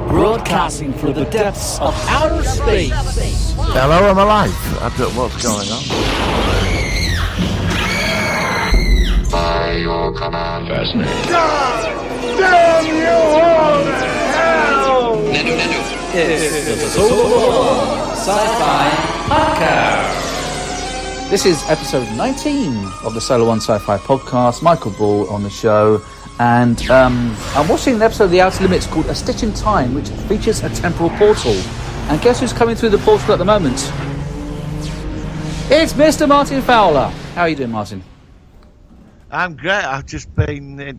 Broadcasting from the depths of outer space. Hello, I'm alive. I don't know what's going on. By your command. Fascinating. God damn you all to hell! It's the Solo Sci-Fi Podcast. This is episode 19 of the Solo One Sci-Fi Podcast. Michael Ball on the show. And I'm watching an episode of The Outer Limits called A Stitch in Time, which features a temporal portal. And guess who's coming through the portal at the moment? It's Mr. Martin Fowler. How are you doing, Martin? I'm great. I've just been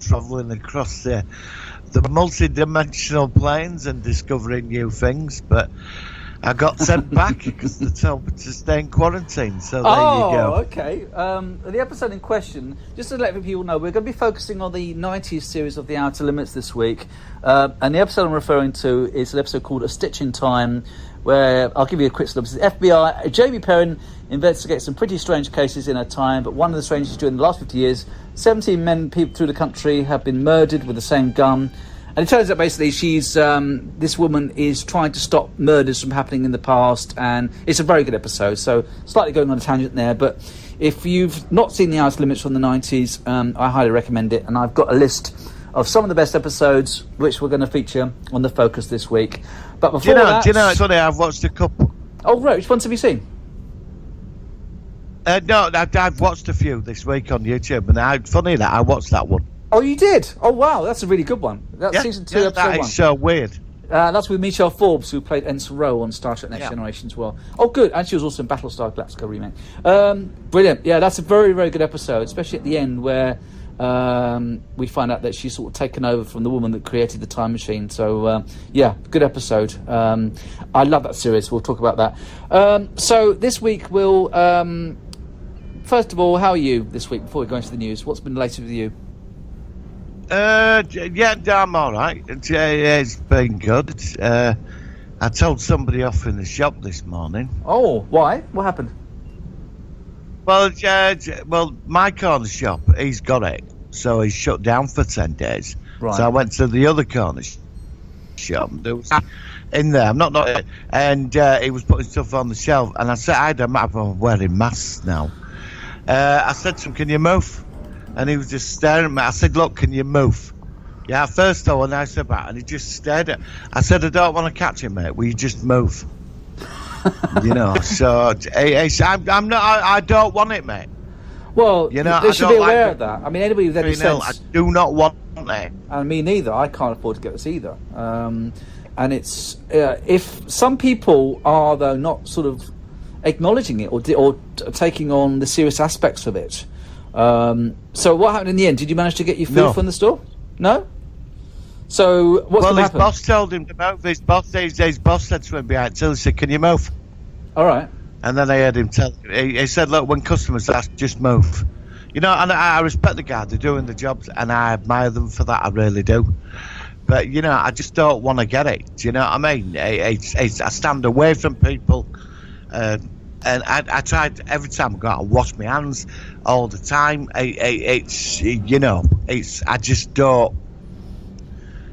travelling across the multi-dimensional planes and discovering new things, but I got sent back because they told me to stay in quarantine, so there you go. Oh, okay. The episode in question, just to let people know, we're going to be focusing on the 90s series of The Outer Limits this week. And the episode I'm referring to is an episode called A Stitch in Time, where I'll give you a quick synopsis. FBI, Jamie Perrin investigates some pretty strange cases in her time, but one of the strangest during the last 50 years, 17 men through the country have been murdered with the same gun. And it turns out basically she's this woman is trying to stop murders from happening in the past, and it's a very good episode. So slightly going on a tangent there, but if you've not seen The Outer Limits from the 90s, I highly recommend it. And I've got a list of some of the best episodes which we're going to feature on the Focus this week. But before do you know, it's funny, I've watched a couple. Oh, right, which ones have you seen? No, I've watched a few this week on YouTube, and funny that I watched that one. Oh, you did? Oh, wow, that's a really good one. That's season 2, episode 1. That is so weird. That's with Michelle Forbes, who played Ensign Rowe on Star Trek Next Generation as well. Oh, good. And she was also in Battlestar Galactica remake. Brilliant. Yeah, that's a very, very good episode, especially at the end where we find out that she's sort of taken over from the woman that created the time machine. So, yeah, good episode. I love that series. We'll talk about that. So this week we'll... first of all, how are you this week before we go into the news? What's been the latest with you? Yeah, I'm all right. It's been good. I told somebody off in the shop this morning. Oh, why? What happened? Well, my corner shop, he's got it, so he's shut down for 10 days. Right. So I went to the other corner shop. There was in there. I'm not, and he was putting stuff on the shelf, and I said, I'm wearing masks now. I said to him, "Can you move?" And he was just staring at me. I said, "Look, can you move?" Yeah, first I was nice about it, and he just stared at me. I said, "I don't want to catch him, mate. Will you just move?" You know, so I'm not. I don't want it, mate. Well, you know, they should be aware of that. I mean, anybody with any sense. I do not want it. And me neither. I can't afford to get this either. And it's if some people are though not sort of acknowledging it or taking on the serious aspects of it. So what happened in the end? Did you manage to get your food from the store? No? So what's going to happen? Well, his boss told him to move. His boss said to him behind till he said, "Can you move?" All right. And then I heard him tell. He said, "Look, when customers ask, just move." You know, and I respect the guy. They're doing the jobs, and I admire them for that. I really do. But you know, I just don't want to get it. Do you know what I mean? I stand away from people. And I tried every time I go out, I wash my hands all the time. It's you know, I just don't,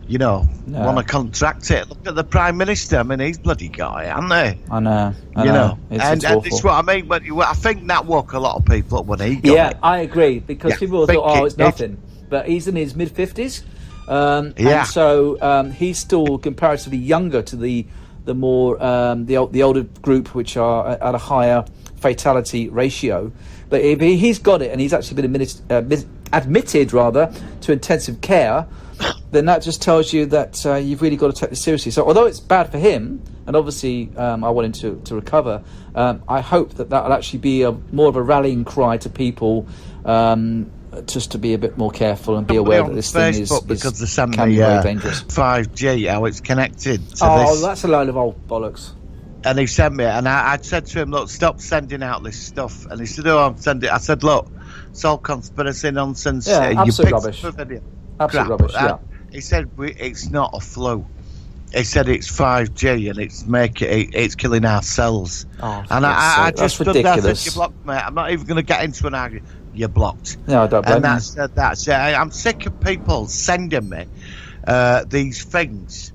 you know, want to contract it. Look at the Prime Minister. I mean, he's bloody got it, hasn't he? I know. You know, it's it's what I mean. But I think that woke a lot of people up when he got it. Yeah, I agree, because people thought, it's nothing. But he's in his mid-50s. And so he's still comparatively younger to the more the older group, which are at a higher fatality ratio. But if he's got it and he's actually been admitted to intensive care, then that just tells you that you've really got to take this seriously. So although it's bad for him, and obviously I want him to recover, I hope that will actually be more of a rallying cry to people, just to be a bit more careful and be aware that this thing is because they sent can me be very dangerous. 5G, how it's connected to this. That's a load of old bollocks. And he sent me it, and I said to him, "Look, stop sending out this stuff." And he said, "Oh, I'm sending it." I said, "Look, it's all conspiracy nonsense. Yeah, absolute rubbish. Absolute rubbish. Yeah. He said, "It's not a flu." He said it's 5G and it's killing our cells. Oh, and I just that's ridiculous. I said, "You blocked, mate. I'm not even going to get into an argument. you're blocked. No, I don't blame And you. that's I'm sick of people sending me these things.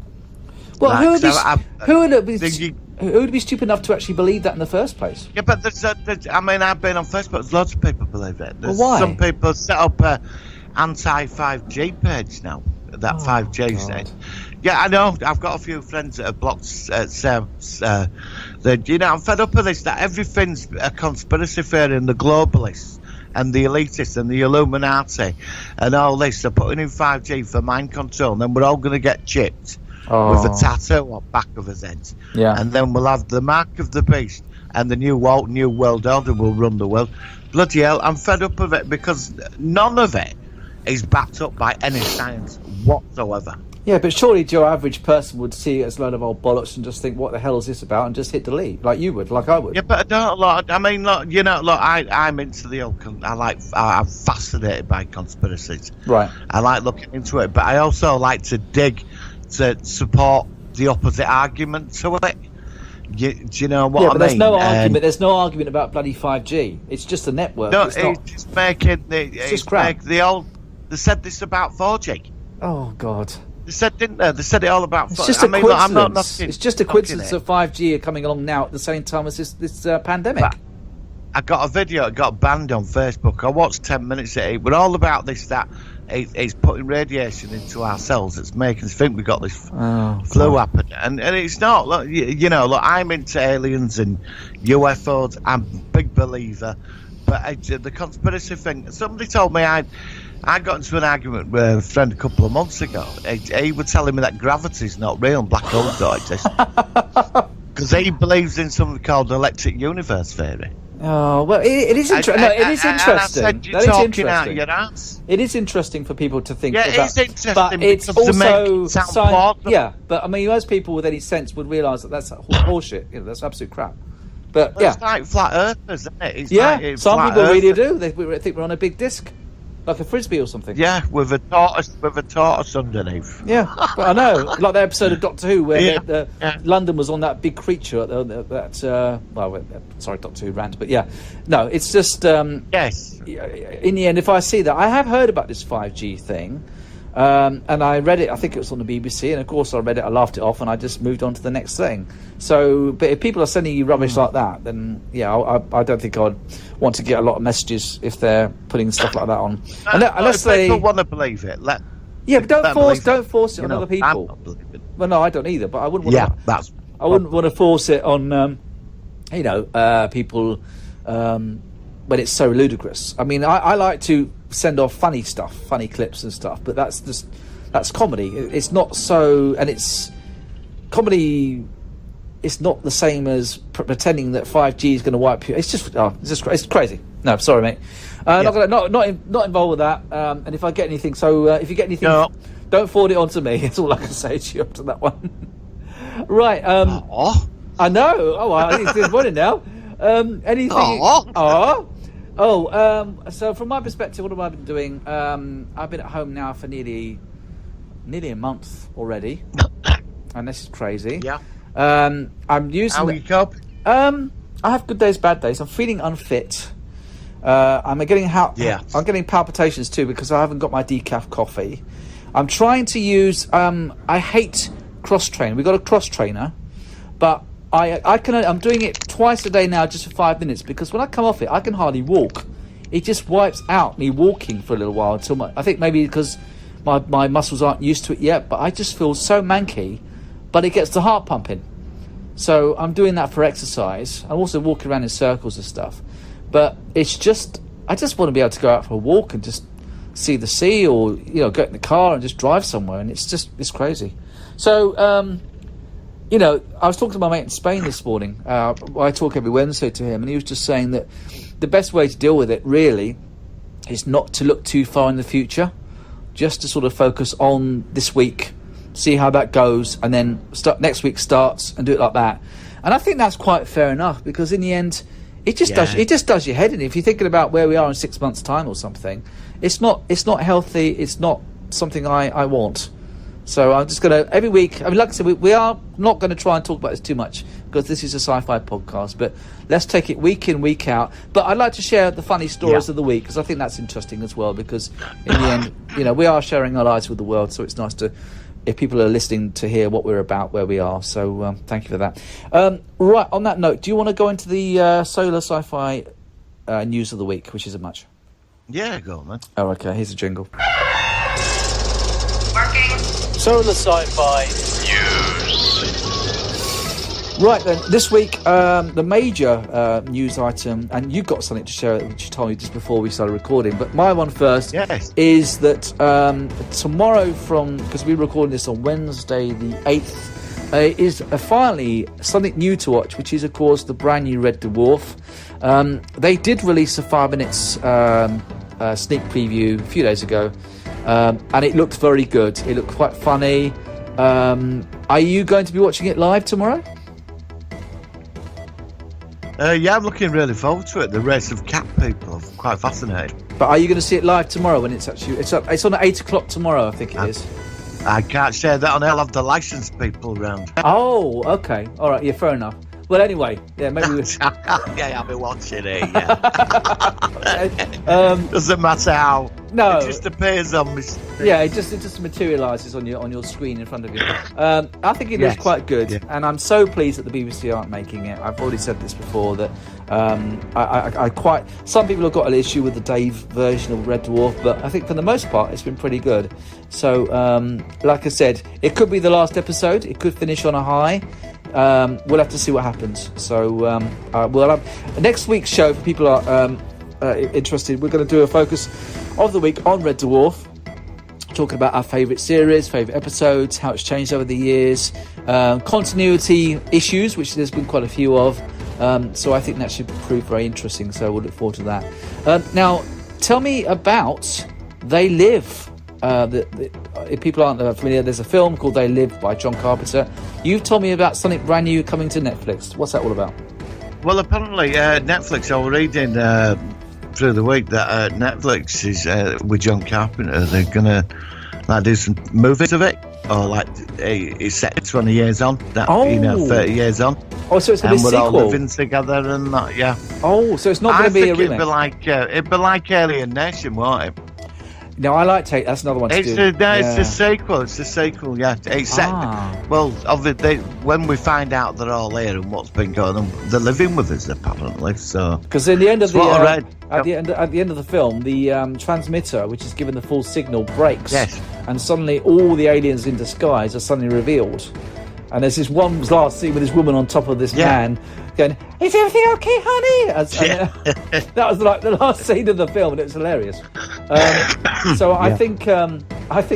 Well, Like, who would be stupid enough to actually believe that in the first place? Yeah, but I've been on Facebook. There's loads of people believe it. There's Well, why? some people set up a anti-5G page now. That 5G God. thing. Yeah, I know. I've got a few friends that have blocked. I'm fed up with this. That everything's a conspiracy theory, and the globalists and the elitists and the Illuminati and all this. They're putting in 5G for mind control, and then we're all going to get chipped with a tattoo on back of his heads. Yeah. And then we'll have the mark of the beast, and the new world order will run the world. Bloody hell, I'm fed up of it because none of it is backed up by any science whatsoever. Yeah, but surely your average person would see it as a load of old bollocks and just think, what the hell is this about, and just hit delete, like you would, like I would. Yeah, but I don't. I'm into the old. I'm fascinated by conspiracies. Right. I like looking into it, but I also like to dig to support the opposite argument to it. Do you know what I mean? But there's no argument. There's no argument about bloody 5G. It's just a network. No, it's not. it's just making It's just crap. They said this about 4G. Oh God. They said, didn't they? They said it all about 4G. It's just a coincidence. I'm not knocking, it's just a coincidence knocking that 5G are coming along now at the same time as this pandemic. But I got a video. It got banned on Facebook. I watched 10 minutes of it. We're all about this. That it's putting radiation into our cells. It's making us think we got this flu happening, and it's not. Look, look. I'm into aliens and UFOs. I'm a big believer, but the conspiracy thing. Somebody told me I got into an argument with a friend a couple of months ago. He was telling me that gravity's not real and black holes don't exist because he believes in something called the electric universe theory. Oh well, it is interesting. It is interesting. That is interesting. Your ass. It is interesting for people to think. Yeah, about, it's interesting, but it's because to make also it sound plausible. Yeah, but I mean, most people with any sense would realise that that's horseshit. That's absolute crap. But Well, yeah, it's like flat earthers, isn't it? It's yeah. like Some flat people really earthers. do. They think we're on a big disc, like a frisbee or something. Yeah, with a tortoise underneath. Yeah, but I know, like the episode of Doctor Who where Yeah. London was on that big creature. Sorry, Doctor Who rant, but yeah, no, it's just Yes. in the end, if I see that, I have heard about this 5G thing, and I read it. I think it was on the BBC, and of course I read it. I laughed it off, and I just moved on to the next thing. So, but if people are sending you rubbish like that, then yeah, I don't think I'd want to get a lot of messages if they're putting stuff like that on. Unless if people they want to believe it, but let don't them force believe it on You other know, people. I'm not believing. Well, no, I don't either. But I wouldn't want Yeah, to. that's. I wouldn't want to force it on, people when it's so ludicrous. I mean, I like to send off funny stuff, funny clips and stuff, but that's comedy. It's not so, and it's comedy. It's not the same as pretending that 5G is going to wipe you. It's crazy. No, sorry, mate. Not involved with that. And if I get anything, if you get anything, don't forward it on to me. That's all I can say to you after that one. Right. I know. Oh, I need to do one now. Anything? So from my perspective, what have I been doing? I've been at home now for nearly a month already, and this is crazy. Yeah. I'm using. How are you coping? I have good days, bad days. I'm feeling unfit. I'm getting I'm getting palpitations too because I haven't got my decaf coffee. I'm trying to use. I hate cross train. We've got a cross trainer, but I'm doing it twice a day now, just for 5 minutes, because when I come off it, I can hardly walk. It just wipes out me walking for a little while until I think maybe because my muscles aren't used to it yet. But I just feel so manky. But it gets the heart pumping. So I'm doing that for exercise. I'm also walking around in circles and stuff. But it's just, I just want to be able to go out for a walk and just see the sea, or, get in the car and just drive somewhere. And it's crazy. So, I was talking to my mate in Spain this morning. I talk every Wednesday to him, and he was just saying that the best way to deal with it, really, is not to look too far in the future. Just to sort of focus on this week, see how that goes, and then next week starts and do it like that. And I think that's quite fair enough, because in the end, it just does your head in. If you're thinking about where we are in 6 months' time or something, it's not healthy. It's not something I want. So I'm just going to, every week, like I said, we are not going to try and talk about this too much, because this is a sci-fi podcast, but let's take it week in, week out. But I'd like to share the funny stories of the week, because I think that's interesting as well, because in the end, we are sharing our lives with the world, so it's nice to, if people are listening, to hear what we're about, where we are. So thank you for that. Right, on that note, do you want to go into the solar sci-fi news of the week, which isn't much? Yeah, go on, man. Oh, okay, here's a jingle. Working. Solar sci-fi news. Right then, this week, the major news item, and you got something to share, which you told me just before we started recording, but my one first is that tomorrow, because we're recording this on Wednesday the 8th, is finally something new to watch, which is, of course, the brand new Red Dwarf. They did release a 5 minutes sneak preview a few days ago, and it looked very good. It looked quite funny. Are you going to be watching it live tomorrow? Yeah, I'm looking really forward to it. The race of cat people, I'm quite fascinated. But are you going to see it live tomorrow when it's actually... It's on at 8 o'clock tomorrow, I think it is. I can't share that on. I'll have the licensed people round. Oh, okay. All right, yeah, fair enough. Well, anyway, yeah, maybe we... Yeah, I'll be watching it, yeah. Doesn't matter how. No. It just appears on my screen. Yeah, it just materialises on your screen in front of you. I think it is quite good, and I'm so pleased that the BBC aren't making it. I've already said this before, that I quite... Some people have got an issue with the Dave version of Red Dwarf, but I think for the most part it's been pretty good. So, like I said, it could be the last episode. It could finish on a high. We'll have to see what happens. So we'll have next week's show, for people who are interested. We're going to do a focus of the week on Red Dwarf, talking about our favourite series, favourite episodes, how it's changed over the years, continuity issues, which there's been quite a few of. So I think that should prove very interesting. So we'll look forward to that. Now, tell me about They Live. If people aren't familiar, there's a film called They Live by John Carpenter. You've told me about something brand new coming to Netflix. What's that all about? Well, apparently Netflix, I was reading through the week that Netflix is with John Carpenter. They're gonna do some movies of it, or it's set 20 years on, 30 years on. Oh, so it's gonna be a sequel. And we're all living together and that, yeah. Oh, so it's not gonna be a remake. It'd be like Alien Nation, won't it? No, I like Take. That's another one to do. It's a sequel. It's a sequel. Yeah, it's set. Well, obviously, when we find out they're all here and what's been going on, they're living with us apparently. So because in the end of at the end of the film, the transmitter, which is given the full signal, breaks. Yes. And suddenly, all the aliens in disguise are suddenly revealed. And there's this one last scene with this woman on top of this man going, "Is everything okay, honey?" That was like the last scene of the film, and it was hilarious. So I think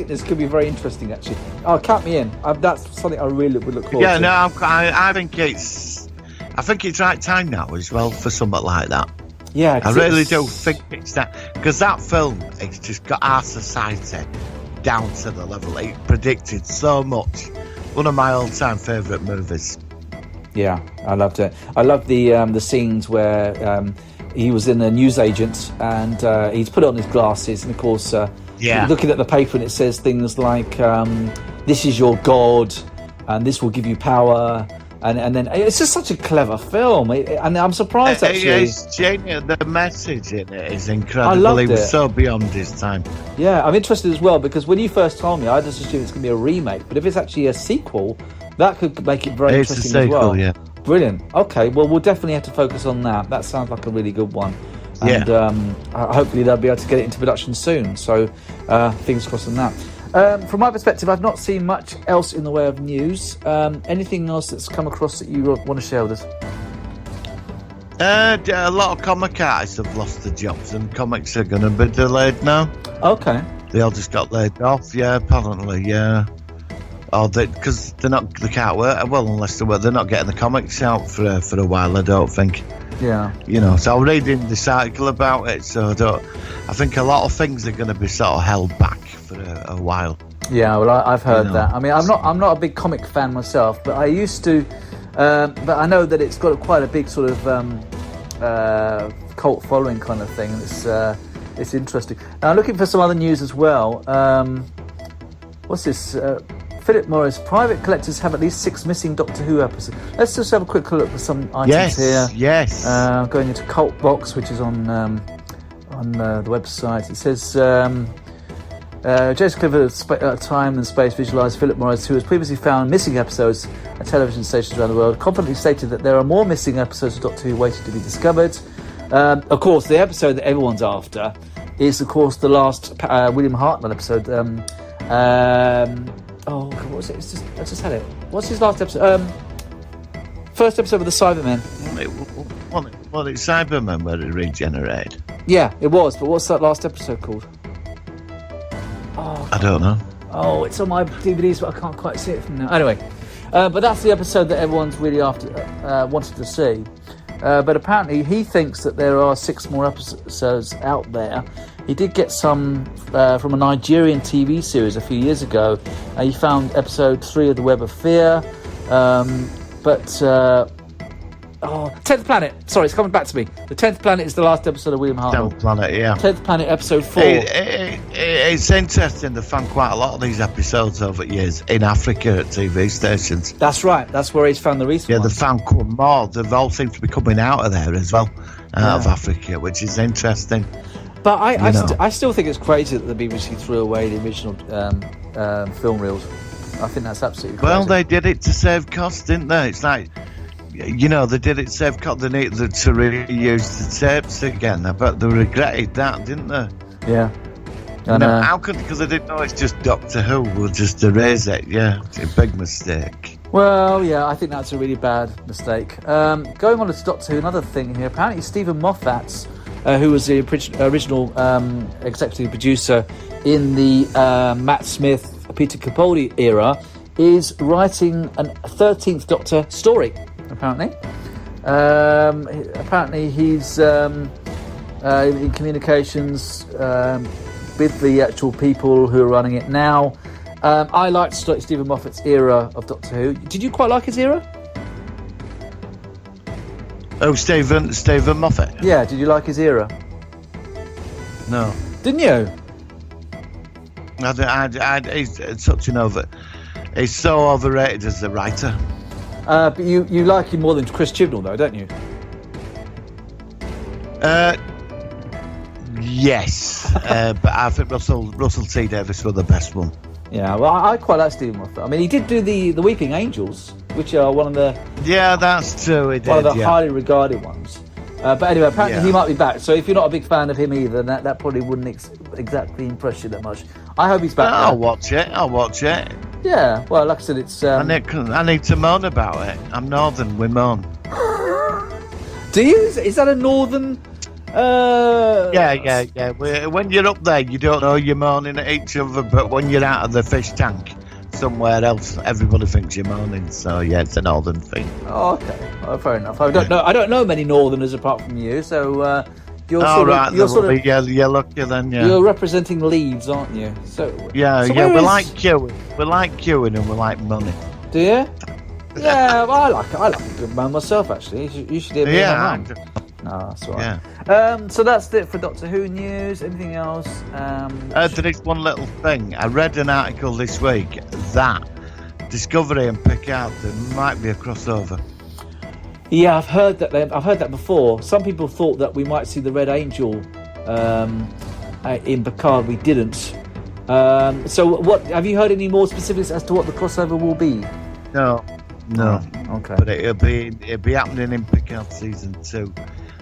this could be very interesting, actually. Oh, count me in. That's something I really would look forward to. Yeah, no, I think it's right time now as well for something like that. Yeah, I really do think it's that, because that film, it's just got our society down to the level. It predicted so much. One of my all-time favourite movies. Yeah, I loved it. I loved the scenes where he was in a newsagent and he's put on his glasses, and of course, looking at the paper, and it says things like, "This is your God, and this will give you power." And then it's just such a clever film, and I'm surprised actually. It's genius. The message in it is incredible. I loved it was so beyond his time. Yeah, I'm interested as well, because when you first told me, I just assumed it's going to be a remake. But if it's actually a sequel, that could make it very interesting as well. Yeah. Brilliant. Okay, well, we'll definitely have to focus on that. That sounds like a really good one. And hopefully they'll be able to get it into production soon. So fingers crossed on that. From my perspective, I've not seen much else in the way of news. Anything else that's come across that you want to share with us? A lot of comic artists have lost their jobs, and comics are going to be delayed now. Okay. They all just got laid off, apparently, Or because they can't work, well, unless they're not getting the comics out for a while, I don't think. Yeah. So I'm reading this article about it, so I think a lot of things are going to be sort of held back for a while. Yeah, well, I've heard that. I mean, I'm not a big comic fan myself, but I used to. But I know that it's got quite a big sort of cult following kind of thing, and it's interesting. Now, I'm looking for some other news as well. What's this? Philip Morris, private collectors have at least 6 missing Doctor Who episodes. Let's just have a quick look at some items here. Yes. Going into Cult Box, which is on the website. It says Jason Clifford's Time and Space visualised Philip Morris, who has previously found missing episodes at television stations around the world, confidently stated that there are more missing episodes of Doctor Who waiting to be discovered. Of course, the episode that everyone's after is, of course, the last William Hartnell episode. What was it? I just had it. What's his last episode? First episode of the Cybermen. Well, it's Cybermen where it regenerated. Yeah, it was. But what's that last episode called? I don't know. Oh, it's on my DVDs, but I can't quite see it from now. Anyway, but that's the episode that everyone's really after wanted to see. But apparently he thinks that there are 6 more episodes out there. He did get some from a Nigerian TV series a few years ago. He found episode 3 of The Web of Fear. 10th Planet. Sorry, it's coming back to me. The 10th Planet is the last episode of William Hartnell. 10th Planet, yeah. 10th Planet, episode 4. It's interesting. They found quite a lot of these episodes over the years in Africa at TV stations. That's right. That's where he's found the recent Yeah, ones. they found quite more. They all seem to be coming out of there as well, out of Africa, which is interesting. But I still think it's crazy that the BBC threw away the original film reels. I think that's absolutely crazy. Well, they did it to save costs, didn't they? It's like, you know, they did it to save costs. They needed to reuse the tapes again. I bet they regretted that, didn't they? Yeah. How could? Because they didn't know it's just Doctor Who. We'll just erase it. Yeah, it's a big mistake. Well, yeah, I think that's a really bad mistake. Going on to Doctor Who, another thing here. Apparently, Stephen Moffat, who was the original executive producer in the Matt Smith, Peter Capaldi era, is writing a 13th Doctor story. Apparently, he's in communications with the actual people who are running it now. I liked Stephen Moffat's era of Doctor Who. Did you quite like his era? Oh, Stephen Moffat. Yeah, did you like his era? No, didn't you? He's such an he's so overrated as a writer. But you like him more than Chris Chibnall, though, don't you? Yes, but I think Russell T Davies was the best one. Yeah, well, I quite like Stephen Moffat. I mean, he did do the Weeping Angels, which are one of the that's true. He did, one of the highly regarded ones. But anyway, apparently he might be back. So if you're not a big fan of him either, then that probably wouldn't exactly impress you that much. I hope he's back. I'll watch it. Yeah, well, like I said, it's. I need to moan about it. I'm northern. We moan. Do you? Is that a northern? Yeah. When you're up there, you don't know you're moaning at each other, but when you're out of the fish tank somewhere else, everybody thinks you're moaning. So yeah, it's a northern thing. Oh, okay, fair enough. I don't know many northerners apart from you, so. You're you're lucky then. Yeah, you're representing Leeds, aren't you? So we like queuing. We like queuing and we like money. Do you? Yeah, well, I like a good man myself. Actually, you should hear me. No, that's all right. Yeah. So that's it for Doctor Who news. Anything else? There is one little thing. I read an article this week that Discovery and Picard there might be a crossover. Yeah, I've heard that before. Some people thought that we might see the Red Angel in Picard. We didn't. So, what have you heard any more specifics as to what the crossover will be? No. Okay. But it'll be happening in Picard season 2.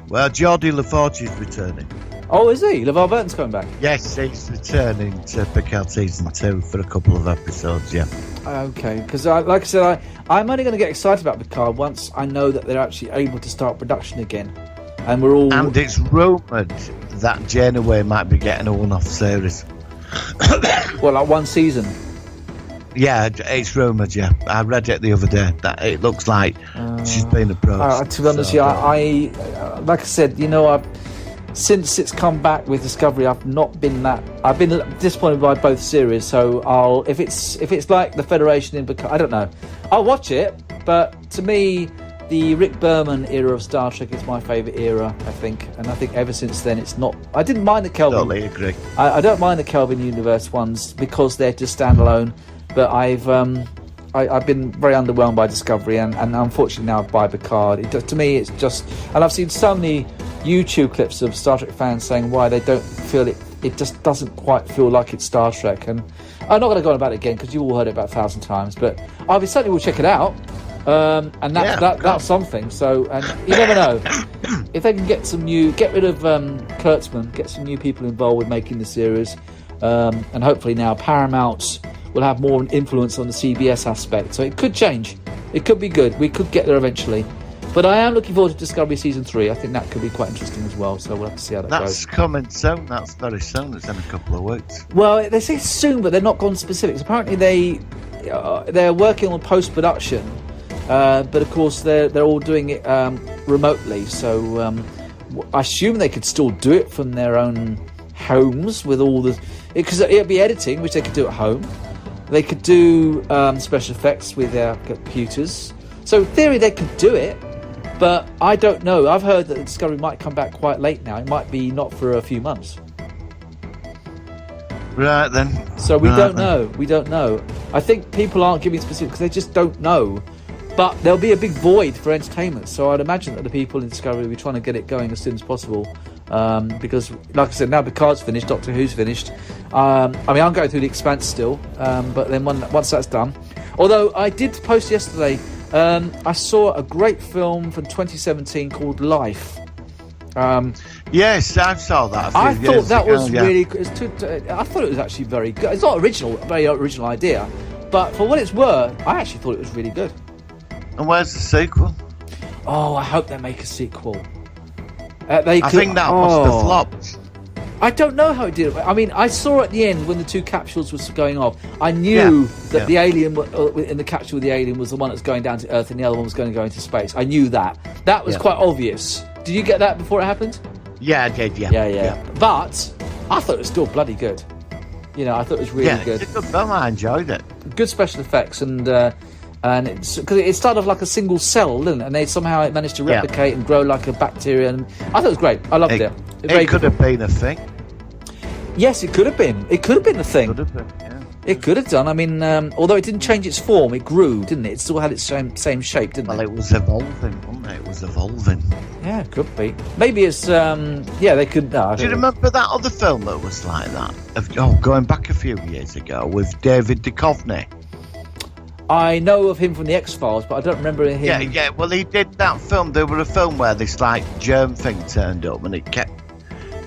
Well, Geordie LaForge is returning. Oh, is he? LeVar Burton's coming back? Yes, he's returning to Picard season 2 for a couple of episodes. Yeah. Okay, because like I said, I'm only going to get excited about Picard once I know that they're actually able to start production again, and we're all. And it's rumoured that Janeway might be getting a one-off series. Well, like one season. Yeah, it's rumoured. Yeah, I read it the other day that it looks like she's been approached. To be honest, I like I said, since it's come back with Discovery, I've been disappointed by both series. So if it's like the Federation in Picard, I don't know. I'll watch it, but to me, the Rick Berman era of Star Trek is my favourite era, I think, and I think ever since then it's not. I didn't mind the Kelvin. Totally agree. I don't mind the Kelvin universe ones because they're just standalone. but I've been very underwhelmed by Discovery, and unfortunately now by Picard. To me, it's just, and I've seen so many YouTube clips of Star Trek fans saying why they don't feel it. It just doesn't quite feel like it's Star Trek, and I'm not going to go on about it again because you've all heard it about 1,000 times. But I certainly will check it out, and that's something. So, and you never know if they can get rid of Kurtzman, get some new people involved with making the series, and hopefully now Paramount will have more influence on the CBS aspect. So it could change. It could be good. We could get there eventually. But I am looking forward to Discovery Season 3. I think that could be quite interesting as well. So we'll have to see how that goes. That's coming soon. That's very soon. It's in a couple of weeks. Well, they say soon, but they're not gone specifics. Apparently they're working on post-production. But of course they're all doing it remotely. So I assume they could still do it from their own homes with all the... Because it'll be editing, which they could do at home. They could do special effects with their computers. So in theory they could do it, but I don't know. I've heard that Discovery might come back quite late now. It might be not for a few months. Right then. So we don't know. We don't know. I think people aren't giving specifics because they just don't know. But there'll be a big void for entertainment. So I'd imagine that the people in Discovery will be trying to get it going as soon as possible. Because, like I said, now Picard's finished, Doctor Who's finished. I mean, I'm going through The Expanse still, but then once that's done... Although I did post yesterday, I saw a great film from 2017 called Life. Yes, I saw that. I thought that was really good. I thought it was actually very good. It's not original, a very original idea, but for what it's worth, I actually thought it was really good. And where's the sequel? Oh, I hope they make a sequel. I think that must have flopped. I don't know how it did. I mean, I saw at the end when the two capsules was going off. I knew that the alien in the capsule with the alien was the one that's going down to Earth, and the other one was going to go into space. I knew that. That was quite obvious. Did you get that before it happened? Yeah, I did. Yeah. But I thought it was still bloody good. You know, I thought it was really good. It's a good film. I enjoyed it. Good special effects, and it's because it started off like a single cell, didn't it? And they somehow managed to replicate and grow like a bacteria. And I thought it was great. I loved it. It could have been a thing. Yes, it could have been. It could have been a thing. Could have been, yeah. It could have done. I mean, although it didn't change its form, it grew, didn't it? It still had its same shape, didn't it? Well, it was evolving, wasn't it? It was evolving. Yeah, it could be. Maybe it's, they could... Do you remember that other film that was like that? Going back a few years ago with David Duchovny. I know of him from the X-Files, but I don't remember him... Yeah, well, he did that film. There was a film where this, like, germ thing turned up and it kept...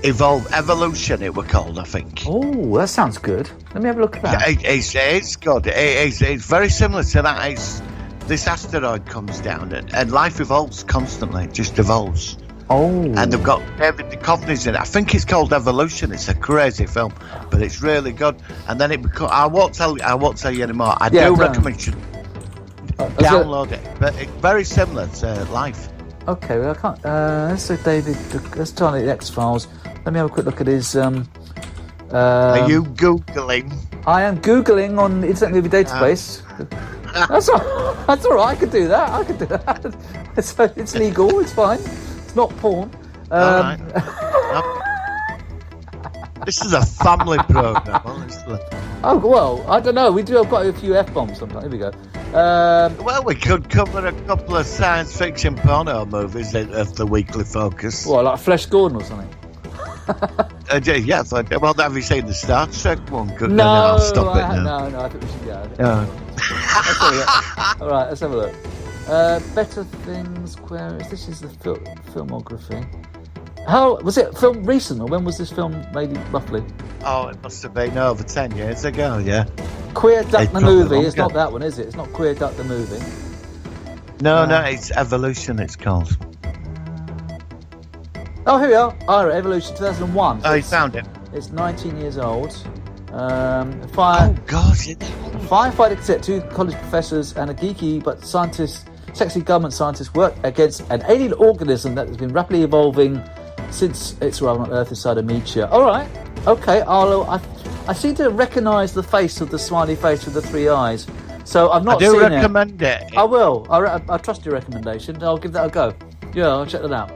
Evolution, it were called, I think. Oh, that sounds good. Let me have a look at that. It's good. It's very similar to that. This asteroid comes down and life evolves constantly. It just evolves. Oh. And they've got David Duchovny's in it. I think it's called Evolution. It's a crazy film, but it's really good. And then I won't tell you anymore. I do recommend you download it. But it's very similar to Life. Okay, well, I can't... let's say David... Let's try the X-Files. Let me have a quick look at his... Are you Googling? I am Googling on Internet Movie Database. That's all right. I could do that. It's legal. It's fine. It's not porn. All right. This is a family program, honestly. Oh, well, I don't know. We do have quite a few F-bombs sometimes. Here we go. Well, we could cover a couple of science fiction porno movies of the weekly focus. What, like Flesh Gordon or something? Yes. Well, have you seen the Star Trek one? No, I'll stop it now. No, I think we should go. Yeah. All right, let's have a look. Better Things, this is the filmography. How was it film recent, or when was this film made roughly? Oh, it must have been over 10 years ago, yeah. Queer Duck the Movie, it's not that one, is it? It's not Queer Duck the Movie. No, it's Evolution, it's called. Oh, here we are. Oh, Evolution 2001. Oh, you found it. It's 19 years old. Oh, God. Firefighter cadet, two college professors and a geeky but sexy government scientist work against an alien organism that has been rapidly evolving since its arrival on Earth inside a meteor. All right. Okay. I seem to recognise the face of the smiley face with the three eyes. So I've not seen it. I do recommend it. I will. I trust your recommendation. I'll give that a go. Yeah, I'll check that out.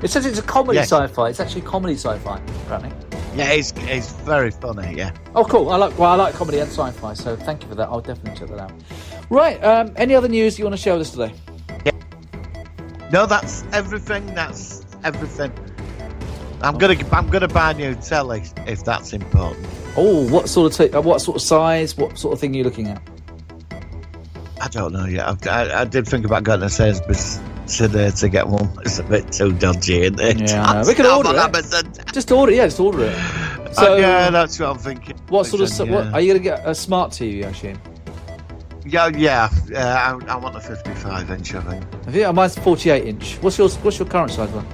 It says it's a comedy sci-fi. It's actually comedy sci-fi, apparently. Yeah, it's very funny. Yeah. Oh, cool. I like comedy and sci-fi, so thank you for that. I'll definitely check that out. Right. Any other news you want to share with us today? Yeah. No, that's everything. I'm gonna buy a new telly if that's important. Oh, what sort of size? What sort of thing are you looking at? I don't know yet. I did think about going to Sainsbury's today to get one. It's a bit too dodgy, isn't it? Yeah, we can order it. Just order it. Yeah, just order it. So, yeah, that's what I'm thinking. What sort of? What, are you going to get a smart TV, actually? Yeah. I want a 55-inch, I think. Have you? Mine's 48-inch. What's your current size one?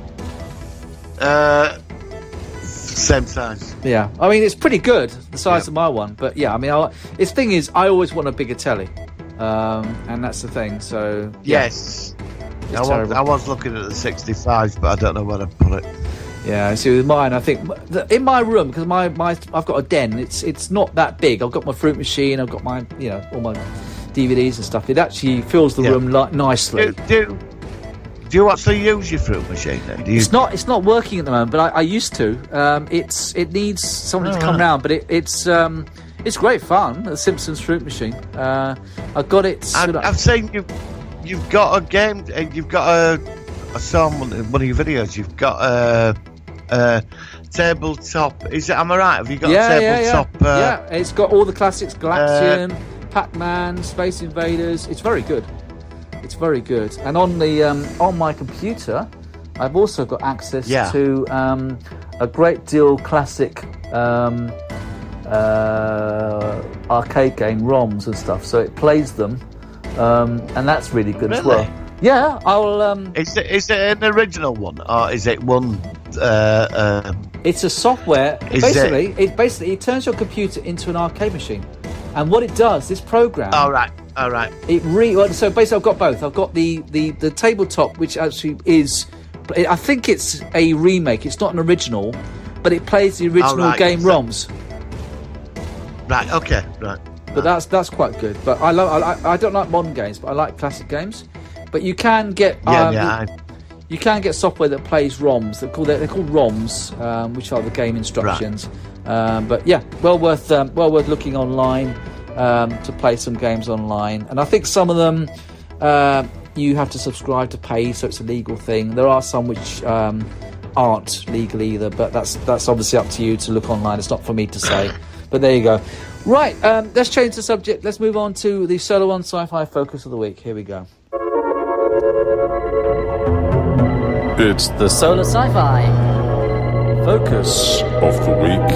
Same size. Yeah, I mean it's pretty good, the size of my one. But yeah, I mean, the thing is, I always want a bigger telly, and that's the thing. So yeah. Yes, I was looking at the 65s, but I don't know where to put it. Yeah, see with mine, I think in my room, because my I've got a den. It's not that big. I've got my fruit machine. I've got my all my DVDs and stuff. It actually fills the room nicely. Do you actually use your fruit machine then? It's not working at the moment, but I used to. It needs someone to come round, but it's great fun. The Simpsons fruit machine. I got it. I've seen you've got a game. You've got I saw one of your videos. You've got a tabletop. Is it? Am I right? Have you got a tabletop? Yeah, it's got all the classics: Galaxian, Pac-Man, Space Invaders. It's very good. It's very good. And on the on my computer, I've also got access to a great deal classic arcade game ROMs and stuff. So it plays them, and that's really good as well. Yeah, I'll. Is it an original one, or is it one? It's a software. It turns your computer into an arcade machine, and what it does, this program. All right. So basically, I've got both. I've got the tabletop, which actually is. I think it's a remake. It's not an original, but it plays the original game ROMs. Right. Okay. Right. But that's quite good. But I don't like modern games, but I like classic games. But you can get you can get software that plays ROMs. They're called ROMs, which are the game instructions. Right. But yeah, well worth looking online to play some games online. And I think some of them you have to subscribe to pay, so it's a legal thing. There are some which aren't legal either, but that's obviously up to you to look online. It's not for me to say. But there you go. Right, let's change the subject. Let's move on to the Solo One Sci-Fi Focus of the Week. Here we go. It's the Solar Sci-Fi Focus of the Week.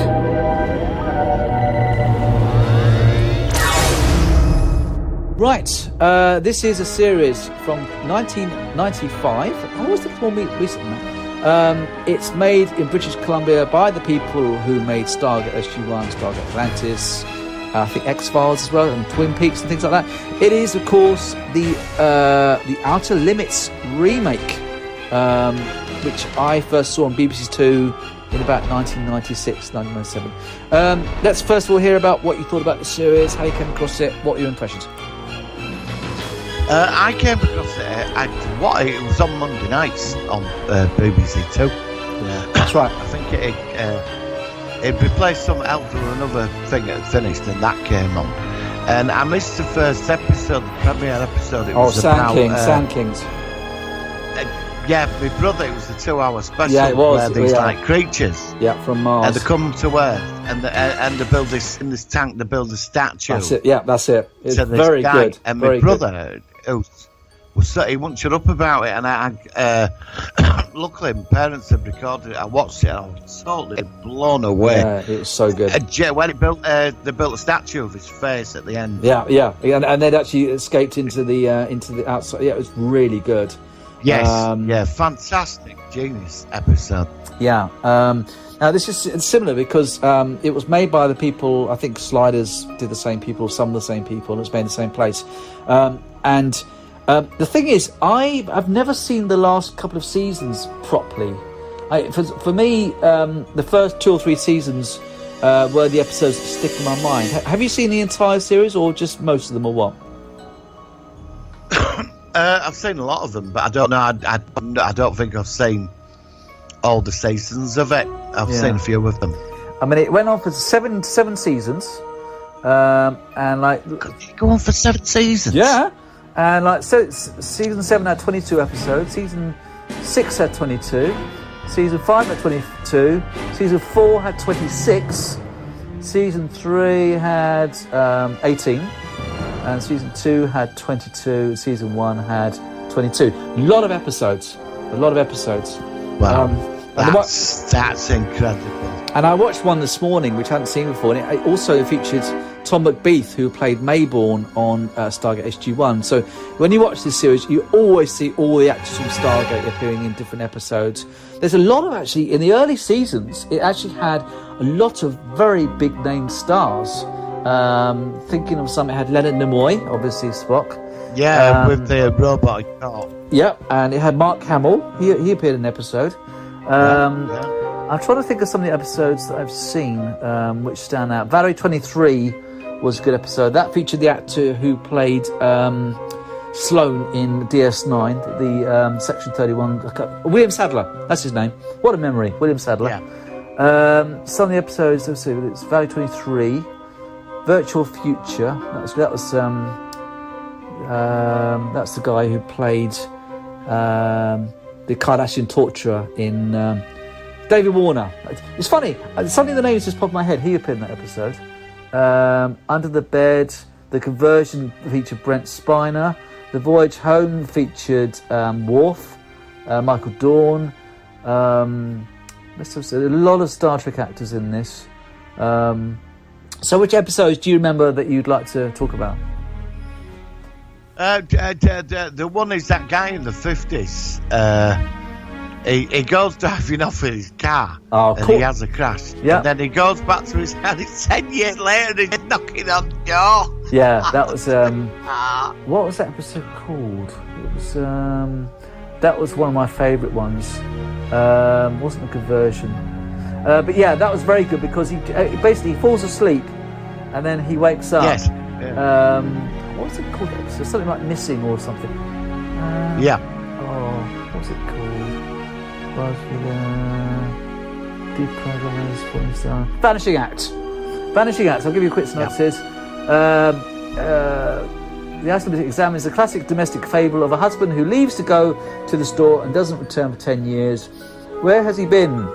Right, this is a series from 1995. I always think it's more recent than that. It's made in British Columbia by the people who made Stargate SG-1, Stargate Atlantis, I think X-Files as well, and Twin Peaks and things like that. It is, of course, the Outer Limits remake, which I first saw on BBC Two in about 1996, 1997. Let's first of all hear about what you thought about the series, how you came across it, what are your impressions? I came across it. It was on Monday nights on BBC Two. Yeah, that's right. I think it replaced some else or another thing that had finished, and that came on. And I missed the first episode, the premiere episode. It was Sand Kings. Yeah, my brother. It was the 2-hour special. Yeah, it was. Where these like creatures. Yeah, from Mars. And they come to Earth, and they build this in this tank. They build a statue. That's it. Yeah, that's it. It's very guy. good. And very my brother, he wouldn't shut up about it, and I luckily my parents had recorded it. I watched it, and I was totally blown away. Yeah, it was so good. When they built a statue of his face at the end. Yeah, and they'd actually escaped into the outside. Yeah, it was really good. Yes, fantastic, genius episode. Yeah. Now this is similar because it was made by the people. I think Sliders did the same people, some of the same people, and it was made in the same place. And the thing is, I've never seen the last couple of seasons properly. For me, the first 2 or 3 seasons were the episodes that stick in my mind. Have you seen the entire series, or just most of them, or what? I've seen a lot of them, but I don't know. I don't think I've seen all the seasons of it. I've seen a few of them. I mean, it went on for seven seasons, and like Could you go on for 7 seasons? yeah, and like so, season 7 had 22 episodes. Season 6 had 22. Season 5 had 22. Season 4 had 26. Season 3 had 18, and season 2 had 22. Season 1 had 22. A lot of episodes. Wow, And that's incredible. And I watched one this morning, which I hadn't seen before, and it also featured Tom McBeath, who played Mayborn on Stargate SG-1. So when you watch this series, you always see all the actors from Stargate appearing in different episodes. There's a lot of, actually, in the early seasons, it actually had a lot of very big-name stars. Thinking of some, it had Leonard Nimoy, obviously Spock. Yeah, with the robot cop. Yep, and it had Mark Hamill. He appeared in an episode. I'm trying to think of some of the episodes that I've seen which stand out. Valerie 23 was a good episode. That featured the actor who played Sloan in DS9, the Section 31. William Sadler, that's his name. What a memory, William Sadler. Yeah. Some of the episodes, let's see, it's Valley 23, Virtual Future. That's the guy who played the Kardashian torturer in David Warner. It's funny, suddenly the names just popped in my head. He appeared in that episode. Under the Bed, The Conversion featured Brent Spiner. The Voyage Home featured Worf, Michael Dorn. Let's just say a lot of Star Trek actors in this. So which episodes do you remember that you'd like to talk about? The one is that guy in the 50s. He goes driving off in his car, and he has a crash. Yeah. And then he goes back to his house. It's 10 years later, and he's knocking on the door. Yeah, that was what was that episode called? It was that was one of my favourite ones. Wasn't a conversion, but yeah, that was very good because he basically falls asleep, and then he wakes up. Yes. Yeah. What was it called? Episode? Something like Missing or something. Yeah. Oh, what's it called? Deprogrammers, Falling Star. Vanishing Act. I'll give you a quick synopsis. The Iceland examines the classic domestic fable of a husband who leaves to go to the store and doesn't return for 10 years. Where has he been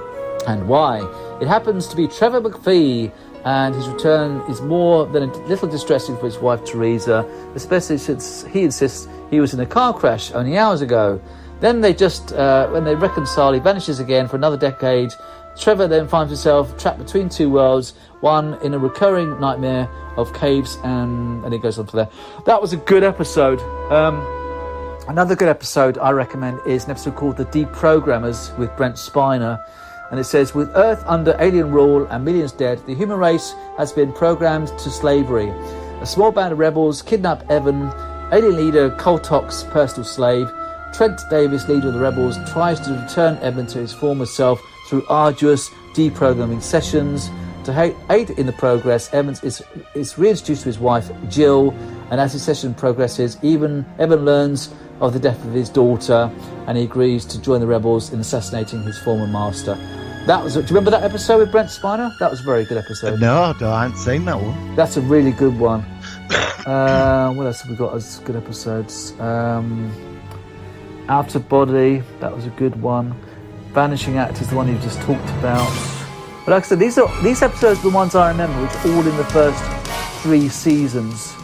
and why? It happens to be Trevor McPhee, and his return is more than a little distressing for his wife Teresa, especially since he insists he was in a car crash only hours ago. Then they when they reconcile, he vanishes again for another decade. Trevor then finds himself trapped between two worlds, one in a recurring nightmare of caves, and it goes on from there. That was a good episode. Another good episode I recommend is an episode called The Deprogrammers with Brent Spiner. And it says, with Earth under alien rule and millions dead, the human race has been programmed to slavery. A small band of rebels kidnap Evan, alien leader Koltok's personal slave. Trent Davis, leader of the rebels, tries to return Evan to his former self through arduous deprogramming sessions. To aid in the progress, Evans is reintroduced to his wife Jill, and as his session progresses, Evan learns of the death of his daughter, and he agrees to join the rebels in assassinating his former master. Do you remember that episode with Brent Spiner? That was a very good episode. No, I haven't seen that one. That's a really good one. What else have we got as good episodes? Outer Body, that was a good one. Vanishing Act is the one you just talked about. But like I said, these episodes are the ones I remember, which are all in the first 3 seasons.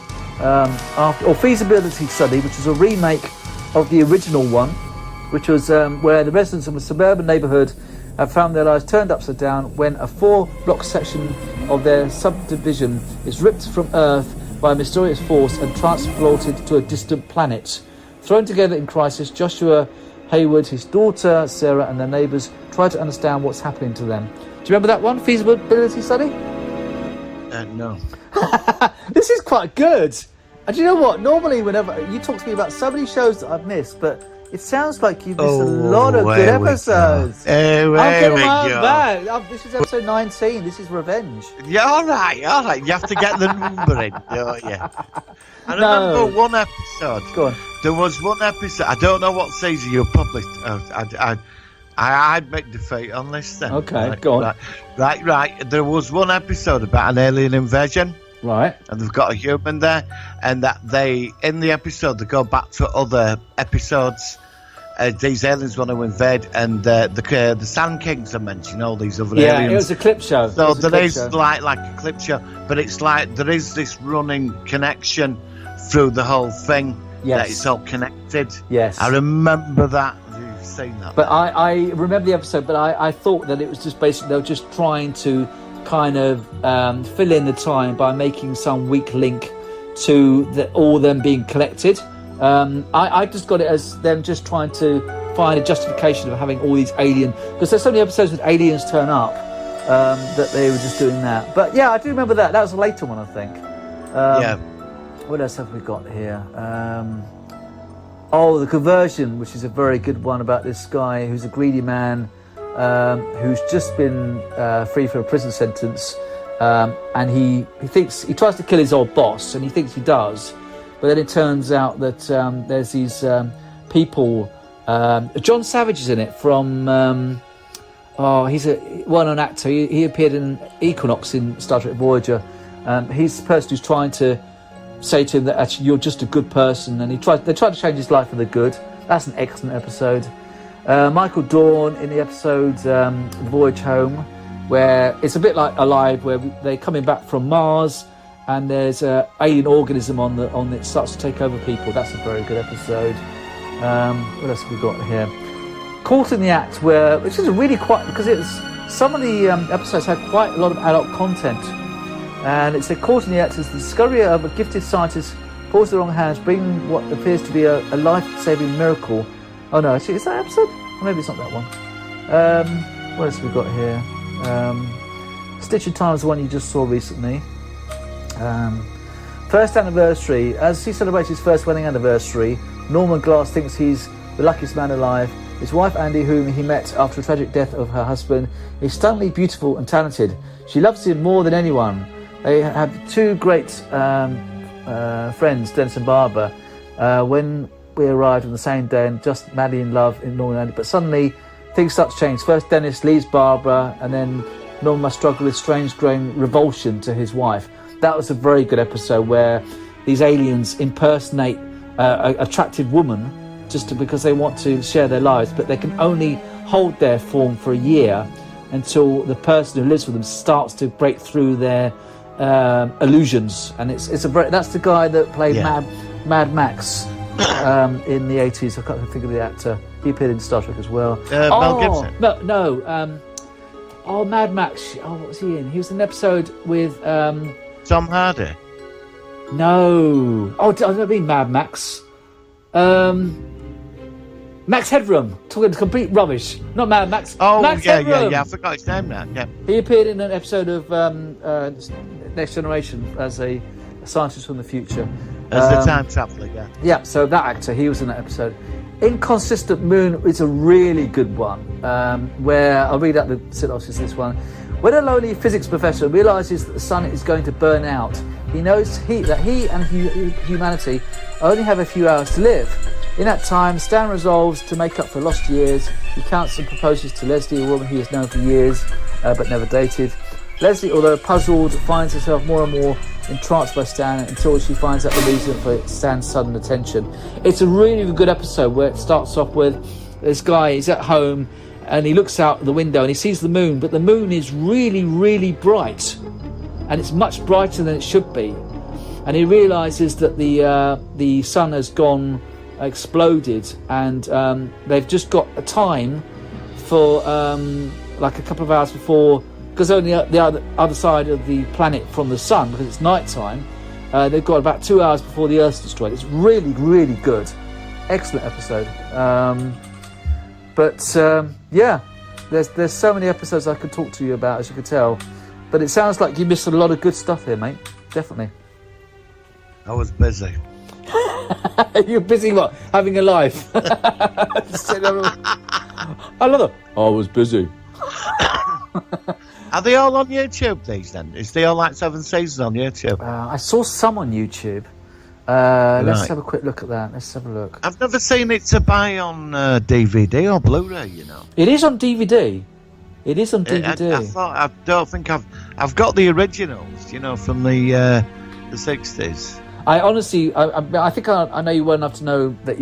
Feasibility Study, which is a remake of the original one, which was where the residents of a suburban neighbourhood have found their lives turned upside down when a 4-block section of their subdivision is ripped from Earth by a mysterious force and transported to a distant planet. Thrown together in crisis, Joshua Hayward, his daughter Sarah, and their neighbours try to understand what's happening to them. Do you remember that one, Feasibility Study? No. This is quite good. And do you know what? Normally, whenever you talk to me about so many shows that I've missed, but it sounds like you've missed a lot of good episodes. I'm getting my own back. This is episode 19. This is Revenge. Yeah, all right. You have to get the number in, don't you? I remember one episode. Go on. There was one episode. I don't know what season you published. I admit defeat on this then. Okay, right, go on. Right. There was one episode about an alien invasion. Right. And they've got a human there, and that in the episode, they go back to other episodes. These aliens want to invade, and the Sand Kings are mentioned, all these other aliens. Yeah, it was a clip show. So there is like a clip show, but it's like there is this running connection through the whole thing. Yes. That it's all connected. Yes. I remember that. You've seen that. But I remember the episode, but I thought that it was just basically they were just trying to kind of fill in the time by making some weak link to all them being collected. I just got it as them just trying to find a justification of having all these alien, because there's so many episodes with aliens turn up that they were just doing that. But yeah, I do remember that. That was a later one, I think. Yeah. What else have we got here? The Conversion, which is a very good one about this guy who's a greedy man who's just been free from a prison sentence, and he tries to kill his old boss, and he thinks he does, but then it turns out that there's these people. John Savage is in it from. He's a well-known actor. He appeared in Equinox in Star Trek Voyager. He's the person who's trying to say to him that actually you're just a good person, and they try to change his life for the good. That's an excellent episode. Michael Dorn in the episode Voyage Home, where it's a bit like Alive, where they're coming back from Mars and there's an alien organism on it starts to take over people. That's a very good episode. What else have we got here? Caught in the Act, which is really quite, because some of the episodes had quite a lot of adult content. And it's Caught in the Act is the discovery of a gifted scientist falls in the wrong hands, bringing what appears to be a life-saving miracle. Oh no, actually, is that episode? Or maybe it's not that one. What else have we got here? Stitch in Time is the one you just saw recently. First anniversary. As he celebrates his first wedding anniversary, Norman Glass thinks he's the luckiest man alive. His wife Andy, whom he met after a tragic death of her husband, is stunningly beautiful and talented. She loves him more than anyone. They have two great friends, Dennis and Barbara. When we arrived on the same day and just madly in love in Norman and Andy, but suddenly things start to change. First Dennis leaves Barbara, and then Norman must struggle with strange growing revulsion to his wife. That was a very good episode where these aliens impersonate an attractive woman because they want to share their lives, but they can only hold their form for a year until the person who lives with them starts to break through their illusions. And that's the guy that played Mad Max in the 80s. I can't think of the actor. He appeared in Star Trek as well. Mel Gibson. No. Mad Max. What was he in? He was in an episode with Tom Hardy. No. I don't mean Mad Max. Max Headroom. Talking complete rubbish. Not Mad Max. Max Headroom. I forgot his name now. Yeah. He appeared in an episode of Next Generation as a scientist from the future. As the time traveller, yeah. Yeah, so that actor, he was in that episode. Inconsistent Moon is a really good one, where I'll read out the synopsis of this one. When a lonely physics professor realises that the sun is going to burn out, he knows that he and humanity only have a few hours to live. In that time, Stan resolves to make up for lost years. He counts and proposes to Leslie, a woman he has known for years but never dated. Leslie, although puzzled, finds herself more and more entranced by Stan until she finds out the reason for Stan's sudden attention. It's a really good episode where it starts off with this guy, he's at home and he looks out the window and he sees the moon, but the moon is really, really bright, and it's much brighter than it should be. And he realises that the sun has exploded, and they've just got a time for like a couple of hours before, because only the other side of the planet from the sun, because it's night time, they've got about 2 hours before the Earth's destroyed. It's really, really good. Excellent episode. There's so many episodes I could talk to you about, as you could tell. But it sounds like you missed a lot of good stuff here, mate. Definitely. I was busy. You're busy what? Having a life. I love it. I was busy. Are they all on YouTube these then? Is they all like 7 seasons on YouTube? I saw some on YouTube. Let's have a quick look at that. Let's have a look. I've never seen it to buy on DVD or Blu-ray. It is on DVD. It is on DVD. I don't think I've got the originals. From the 60s. I honestly, I think I know you well enough to know that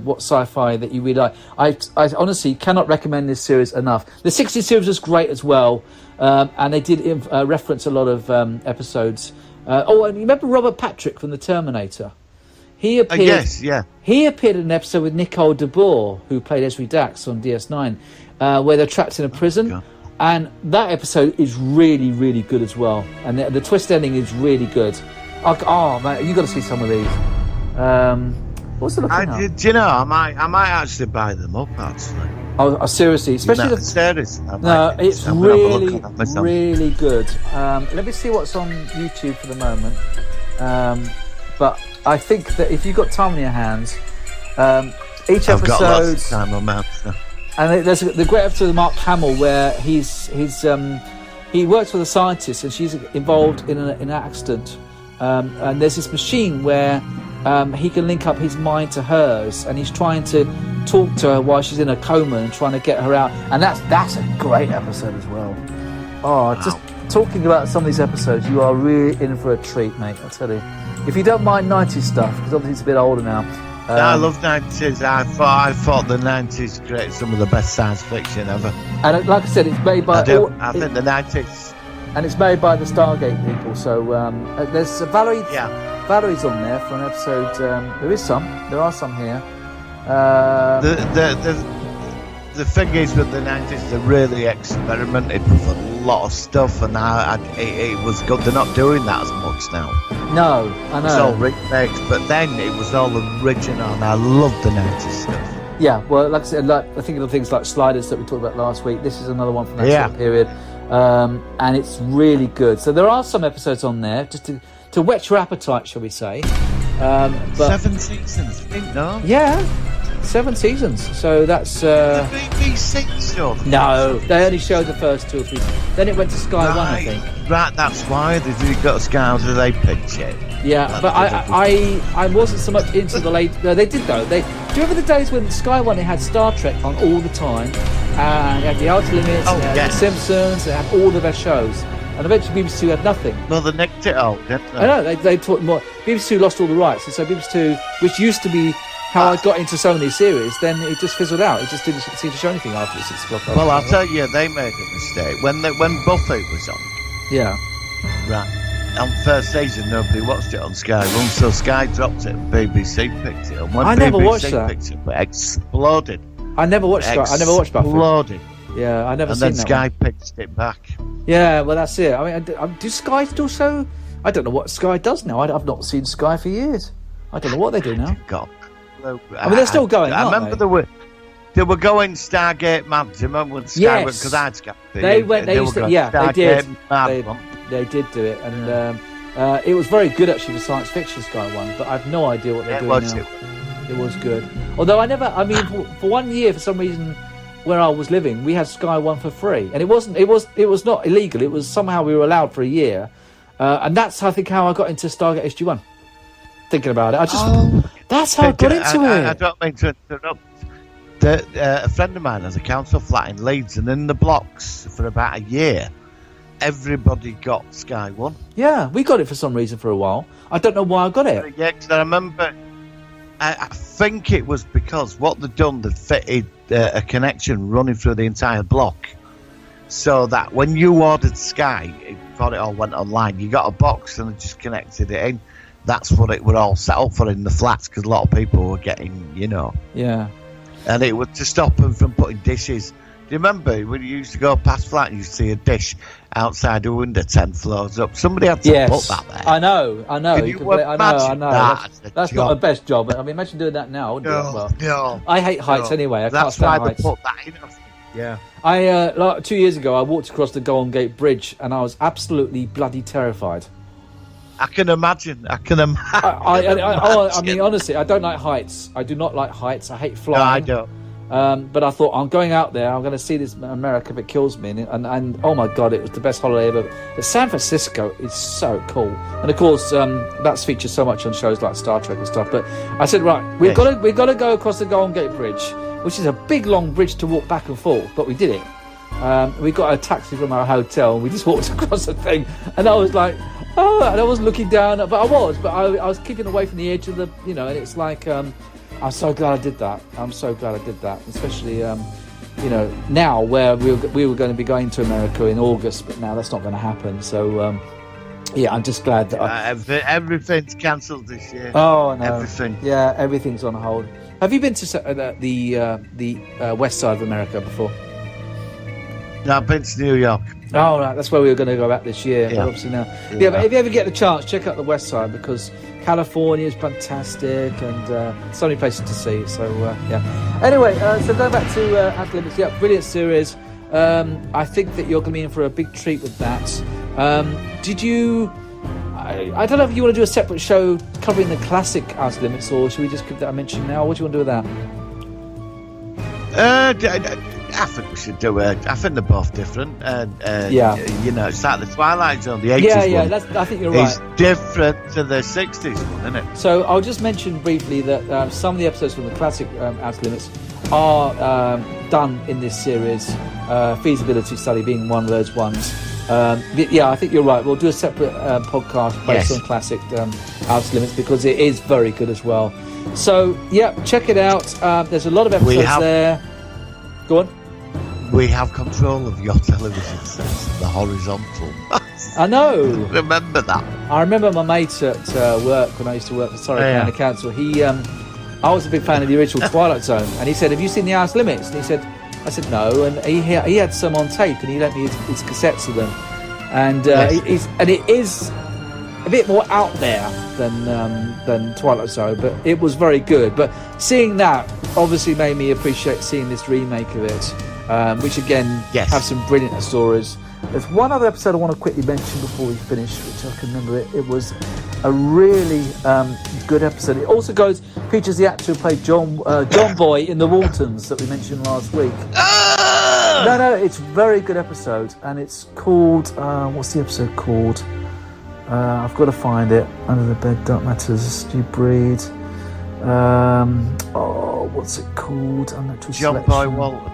what sci-fi that you really like. I honestly cannot recommend this series enough. The 60s series was great as well, and they did reference a lot of episodes. And you remember Robert Patrick from The Terminator? He appeared. Yes, yeah. He appeared in an episode with Nicole DeBoer, who played Esri Dax on DS9, where they're trapped in a prison. Oh, and that episode is really, really good as well. And the twist ending is really good. Oh man, you got to see some of these. What's the looking at? Do you know? I might actually buy them up. Actually. Oh, seriously, especially the series. it's really, really good. Let me see what's on YouTube for the moment. But I think that if you've got time on your hands, each I've got lots episode. of time on my hands. And there's the great episode of Mark Hamill where he works with a scientist and she's involved in an accident. And there's this machine where he can link up his mind to hers, and he's trying to talk to her while she's in a coma and trying to get her out. And that's a great episode as well. Oh, wow. Just talking about some of these episodes, you are really in for a treat, mate. I'll tell you. If you don't mind 90s stuff, because obviously it's a bit older now. I love 90s. I thought the 90s created some of the best science fiction ever. And like I said, it's made by. I think the 90s. And it's made by the Stargate people. So there's Valerie. Yeah. Valerie's on there for an episode. There are some here. The thing is with the 90s, they really experimented with a lot of stuff, and it was good. They're not doing that as much now. No, I know. It's all remakes, but then it was all original, and I love the 90s stuff. Yeah, well, like I said, I think of things like Sliders that we talked about last week. This is another one from that sort of period, and it's really good. So there are some episodes on there just to whet your appetite, shall we say? But 7 seasons, I think, no? Yeah. 7 seasons, so that's the BBC show. No, they only showed the first 2 or 3. Then it went to Sky One, I think. Right, that's why they got Sky. Did they pitch it? Yeah, but I wasn't so much into the late. No, they did though. Do you remember the days when Sky One they had Star Trek on all the time, and they had the Outer Limits, they had the Simpsons, they had all the best shows, and eventually BBC Two had nothing. Well, they nicked it all, didn't they? I know they taught more. BBC Two lost all the rights, and so BBC Two, which used to be how I got into so many series, then it just fizzled out. It just didn't seem to show anything after 6 o'clock. Well, I'll tell you, they made a mistake when Buffy was on. Yeah. Right. On first season, nobody watched it on Sky One, so Sky dropped it and BBC picked it up. When I never watched that. Picked it, it exploded. I never watched Sky. I never watched Buffy. Exploded. Yeah, I never seen that. And then Sky picked it back. Yeah, well, that's it. I mean, do Sky still show? I don't know what Sky does now. I've not seen Sky for years. I don't know what they do now. God. I mean, they're still going. I remember they were going Stargate mad. Do you remember when Sky went? Because I'd Sky. They went. They used to. Yeah, they did. They did do it, and it was very good actually for science fiction Sky One. But I've no idea what they're doing now. It was good. Although I never. I mean, for 1 year, for some reason, where I was living, we had Sky One for free, and it wasn't. It was not illegal. It was somehow we were allowed for a year, and that's I think how I got into Stargate SG-1. Thinking about it, that's how I got into it. I don't mean to interrupt. A friend of mine has a council flat in Leeds, and in the blocks for about a year, everybody got Sky One. Yeah, we got it for some reason for a while. I don't know why I got it. Yeah, because I remember. I think it was because what they'd done, they'd fitted a connection running through the entire block, so that when you ordered Sky, before it all went online, you got a box and they just connected it in. That's what it were all set up for in the flats, because a lot of people were getting, Yeah. And it was to stop them from putting dishes. Do you remember when you used to go past flat and you see a dish outside a window 10 floors up? Somebody had to put that there. I know. Can you imagine that? That's not the best job. I mean, imagine doing that now. No. I hate heights anyway. That's why they put that in. Yeah. I 2 years ago, I walked across the Golden Gate Bridge and I was absolutely bloody terrified. I can imagine. I mean, honestly, I don't like heights. I do not like heights. I hate flying. No, I don't. But I thought, I'm going out there, I'm going to see this America if it kills me. And oh my God, it was the best holiday ever. But San Francisco is so cool. And of course, that's featured so much on shows like Star Trek and stuff. But I said, right, we've got to go across the Golden Gate Bridge, which is a big, long bridge to walk back and forth. But we did it. We got a taxi from our hotel, and we just walked across the thing. And I was like, oh, and I was looking down, but I was keeping away from the edge of the, and it's like, I'm so glad I did that. Especially, now where we were going to be going to America in August, but now that's not going to happen. So, I'm just glad that everything's cancelled this year. Oh no, everything. Yeah, everything's on hold. Have you been to the west side of America before? No, I've been to New York. Oh, right, that's where we were going to go back this year. Yeah. But obviously now, but if you ever get the chance, check out the west side, because California is fantastic, and so many places to see. So Anyway, so going back to Outer Limits, brilliant series. I think that you're going to be in for a big treat with that. Did you? I don't know if you want to do a separate show covering the classic Outer Limits, or should we just give that a mention now? What do you want to do with that? I think we should do it. I think they're both different. It's like the Twilight Zone, the 80s one. I think you're right. It's different to the 60s one, isn't it? So I'll just mention briefly that some of the episodes from the classic Outer Limits are done in this series, feasibility study being one of those ones. I think you're right. We'll do a separate podcast based on classic Outer Limits, because it is very good as well. So, check it out. There's a lot of episodes there. Go on. We have control of your television sets, the horizontal. I know. Remember that. I remember my mate at work, when I used to work for Surrey County Council. I was a big fan of the original Twilight Zone, and he said, "Have you seen the Outer Limits?" And I said, "No." And he had some on tape, and he lent me his cassettes of them. And it is a bit more out there than Twilight Zone, but it was very good. But seeing that obviously made me appreciate seeing this remake of it, which again have some brilliant stories. There's one other episode I want to quickly mention before we finish, which I can remember. It was a really good episode. It also features the actor who played John Boy in The Waltons that we mentioned last week. No, it's a very good episode, and it's called what's the episode called? I've got to find it. Under the Bed, Dark Matters, You Breed. What's it called? Unnatural John Boy Walton.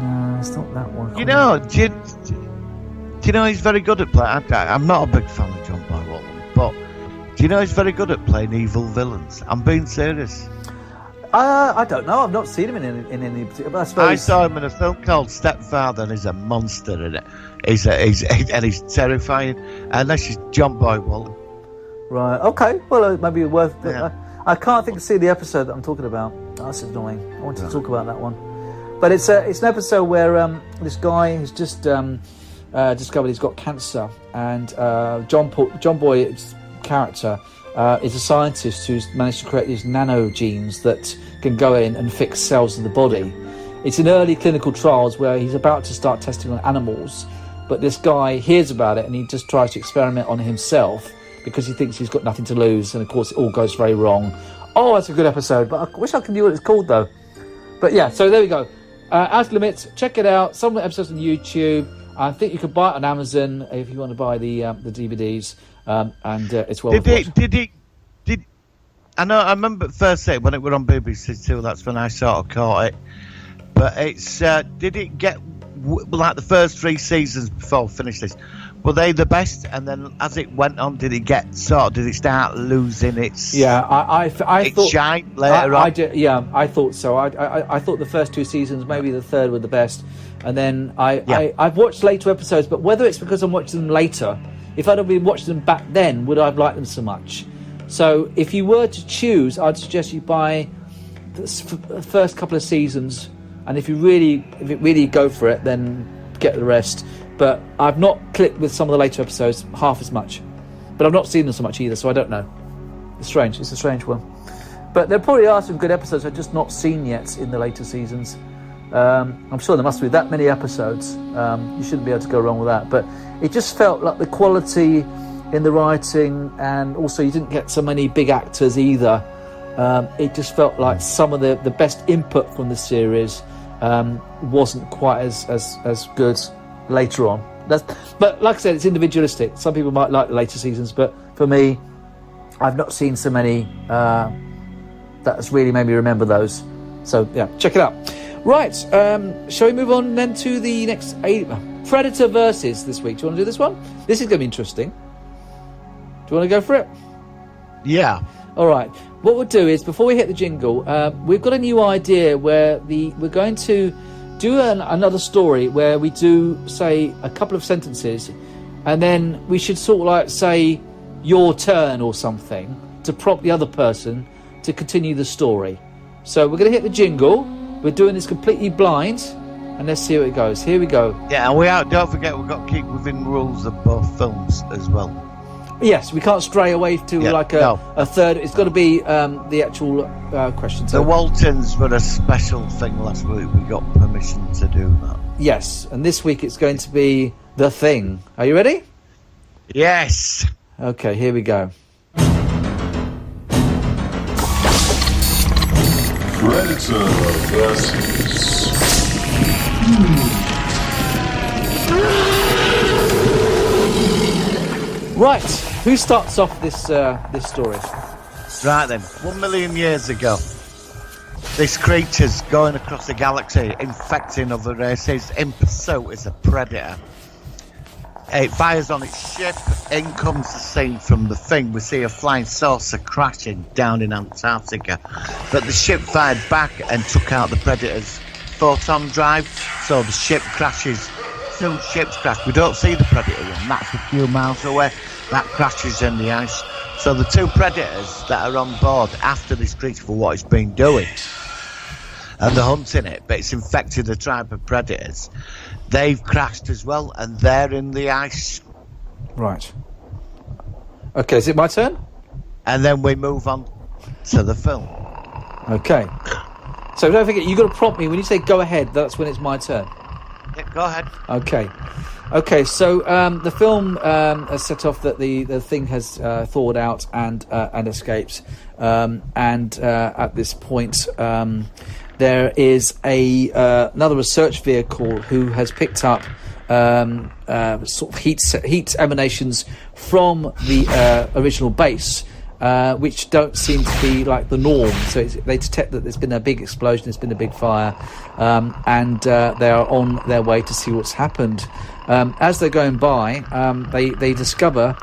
No, it's not that one. Do you know he's very good at playing? I'm not a big fan of John Boy Walton, but do you know he's very good at playing evil villains? I'm being serious. I don't know. I've not seen him in any particular. But I suppose I saw him in a film called Stepfather, and he's a monster in it. He's terrifying. Unless he's John Boy Walton. Right. Okay. Well, maybe worth. I can't think to see the episode that I'm talking about. That's annoying. I wanted to talk about that one. But it's an episode where this guy has just discovered he's got cancer, and John Boy's character is a scientist who's managed to create these nanogenes that can go in and fix cells of the body. It's in early clinical trials where he's about to start testing on animals, but this guy hears about it and he just tries to experiment on himself because he thinks he's got nothing to lose, and of course it all goes very wrong. Oh, that's a good episode, but I wish I could knew what it's called though. But yeah, so there we go. Outer Limits, check it out. Some of the episodes on YouTube. I think you could buy it on Amazon if you want to buy the DVDs, and it's well worth watching. I know. I remember first say when it were on BBC Two. That's when I sort of caught it. But it's did it get like the first 3 seasons before we finished this? Were they the best? And then as it went on, did it start losing its? Yeah, I thought shine later on. I did, yeah, I thought so. I thought the first 2 seasons, maybe the third were the best, and then I've watched later episodes. But whether it's because I'm watching them later, if I'd have been watching them back then, would I have liked them so much? So if you were to choose, I'd suggest you buy the first couple of seasons, and if it really go for it, then get the rest. But I've not clicked with some of the later episodes half as much. But I've not seen them so much either, so I don't know. It's strange. It's a strange one. But there probably are some good episodes I've just not seen yet in the later seasons. I'm sure there must be that many episodes. You shouldn't be able to go wrong with that. But it just felt like the quality in the writing, and also you didn't get so many big actors either. it just felt like some of the best input from the series wasn't quite as good later on. But like I said, it's individualistic. Some people might like the later seasons, but for me, I've not seen so many that's really made me remember those. So yeah, check it out. Right, shall we move on then to the next Predator versus this week? Do you want to do this one? This is going to be interesting. Do you want to go for it? Yeah. All right. What we'll do is, before we hit the jingle, we've got a new idea where we're going to do another story where we do, say, a couple of sentences, and then we should sort of like say your turn or something to prompt the other person to continue the story. So we're going to hit the jingle. We're doing this completely blind, and let's see how it goes. Here we go. Yeah, and don't forget we've got to keep within rules of both films as well. Yes, we can't stray away to a third. It's got to be the actual question. So the Waltons were a special thing last week. We got permission to do that. Yes, and this week it's going to be The Thing. Are you ready? Yes. Okay, here we go. Predator versus. Right, who starts off this story? Right then, 1 million years ago, this creature's going across the galaxy, infecting other races. In pursuit is a predator. It fires on its ship. In comes the scene from The Thing. We see a flying saucer crashing down in Antarctica, but the ship fired back and took out the predator's photon drive. So the ship crashes. 2 ships crash. We don't see the predator one. That's a few miles away. That crashes in the ice. So the 2 predators that are on board after this creature for what it's been doing, and they're hunting it, but it's infected a tribe of predators. They've crashed as well, and they're in the ice. Right. Okay, is it my turn? And then we move on to the film. Okay. So don't forget, you've got to prompt me. When you say go ahead, that's when it's my turn. Yeah, go ahead. Okay, so the film has set off that the thing has thawed out and escapes. And at this point, there is another research vehicle who has picked up sort of heat emanations from the original base, which don't seem to be like the norm. So they detect that there's been a big explosion, there's been a big fire, and they are on their way to see what's happened. As they're going by, they discover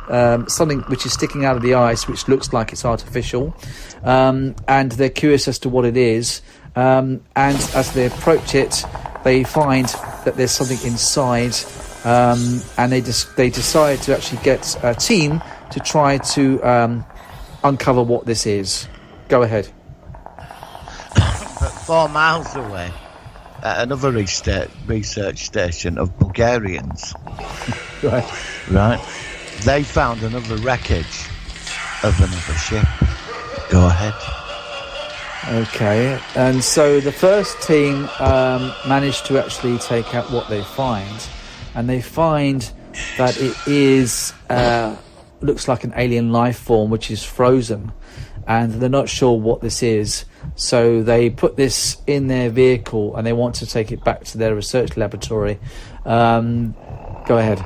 something which is sticking out of the ice, which looks like it's artificial, and they're curious as to what it is. And as they approach it, they find that there's something inside, and they decide to actually get a team to try to uncover what this is. Go ahead. But 4 miles away, at another research station of Bulgarians, right, they found another wreckage of another ship. Go ahead. Okay, and so the first team managed to actually take out what they find, and they find that it is looks like an alien life form which is frozen, and they're not sure what this is. So they put this in their vehicle and they want to take it back to their research laboratory. Go ahead.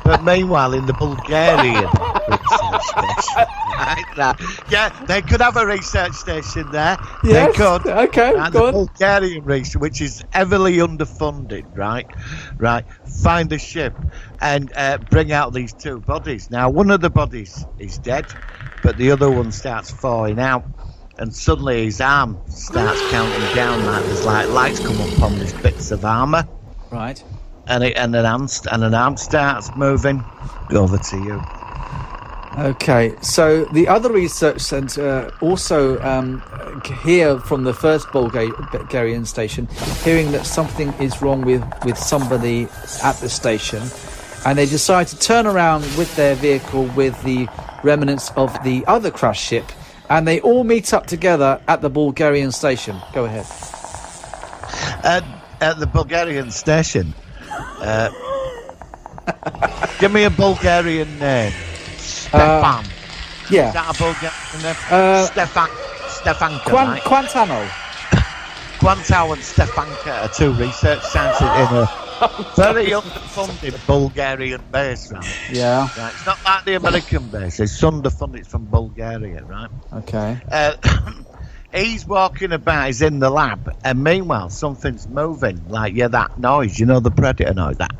But meanwhile, in the Bulgarian research station, right? Yeah, they could have a research station there. Yes, they could. Okay, and go the on. Bulgarian research, which is heavily underfunded, right? Find the ship and bring out these 2 bodies. Now, one of the bodies is dead, but the other one starts falling out. And suddenly his arm starts counting down, like there's like lights come up on these bits of armour. Right. And an arm starts moving. Over to you. Okay, so the other research centre also hear from the first Bulgarian station, hearing that something is wrong with somebody at the station, and they decide to turn around with their vehicle with the remnants of the other crashed ship, and they all meet up together at the Bulgarian station. Go ahead. At the Bulgarian station. Give me a Bulgarian name. Stefan. Yeah. Is that a Bulgarian name? Stefanka, right? Quantano. Quantao and Stefanka are two research scientists in a very underfunded Bulgarian base, right? Yeah. Right. It's not like the American base. It's underfunded. It's from Bulgaria, right? Okay. He's walking about. He's in the lab, and meanwhile, something's moving. Like, that noise. You know, the predator noise. That,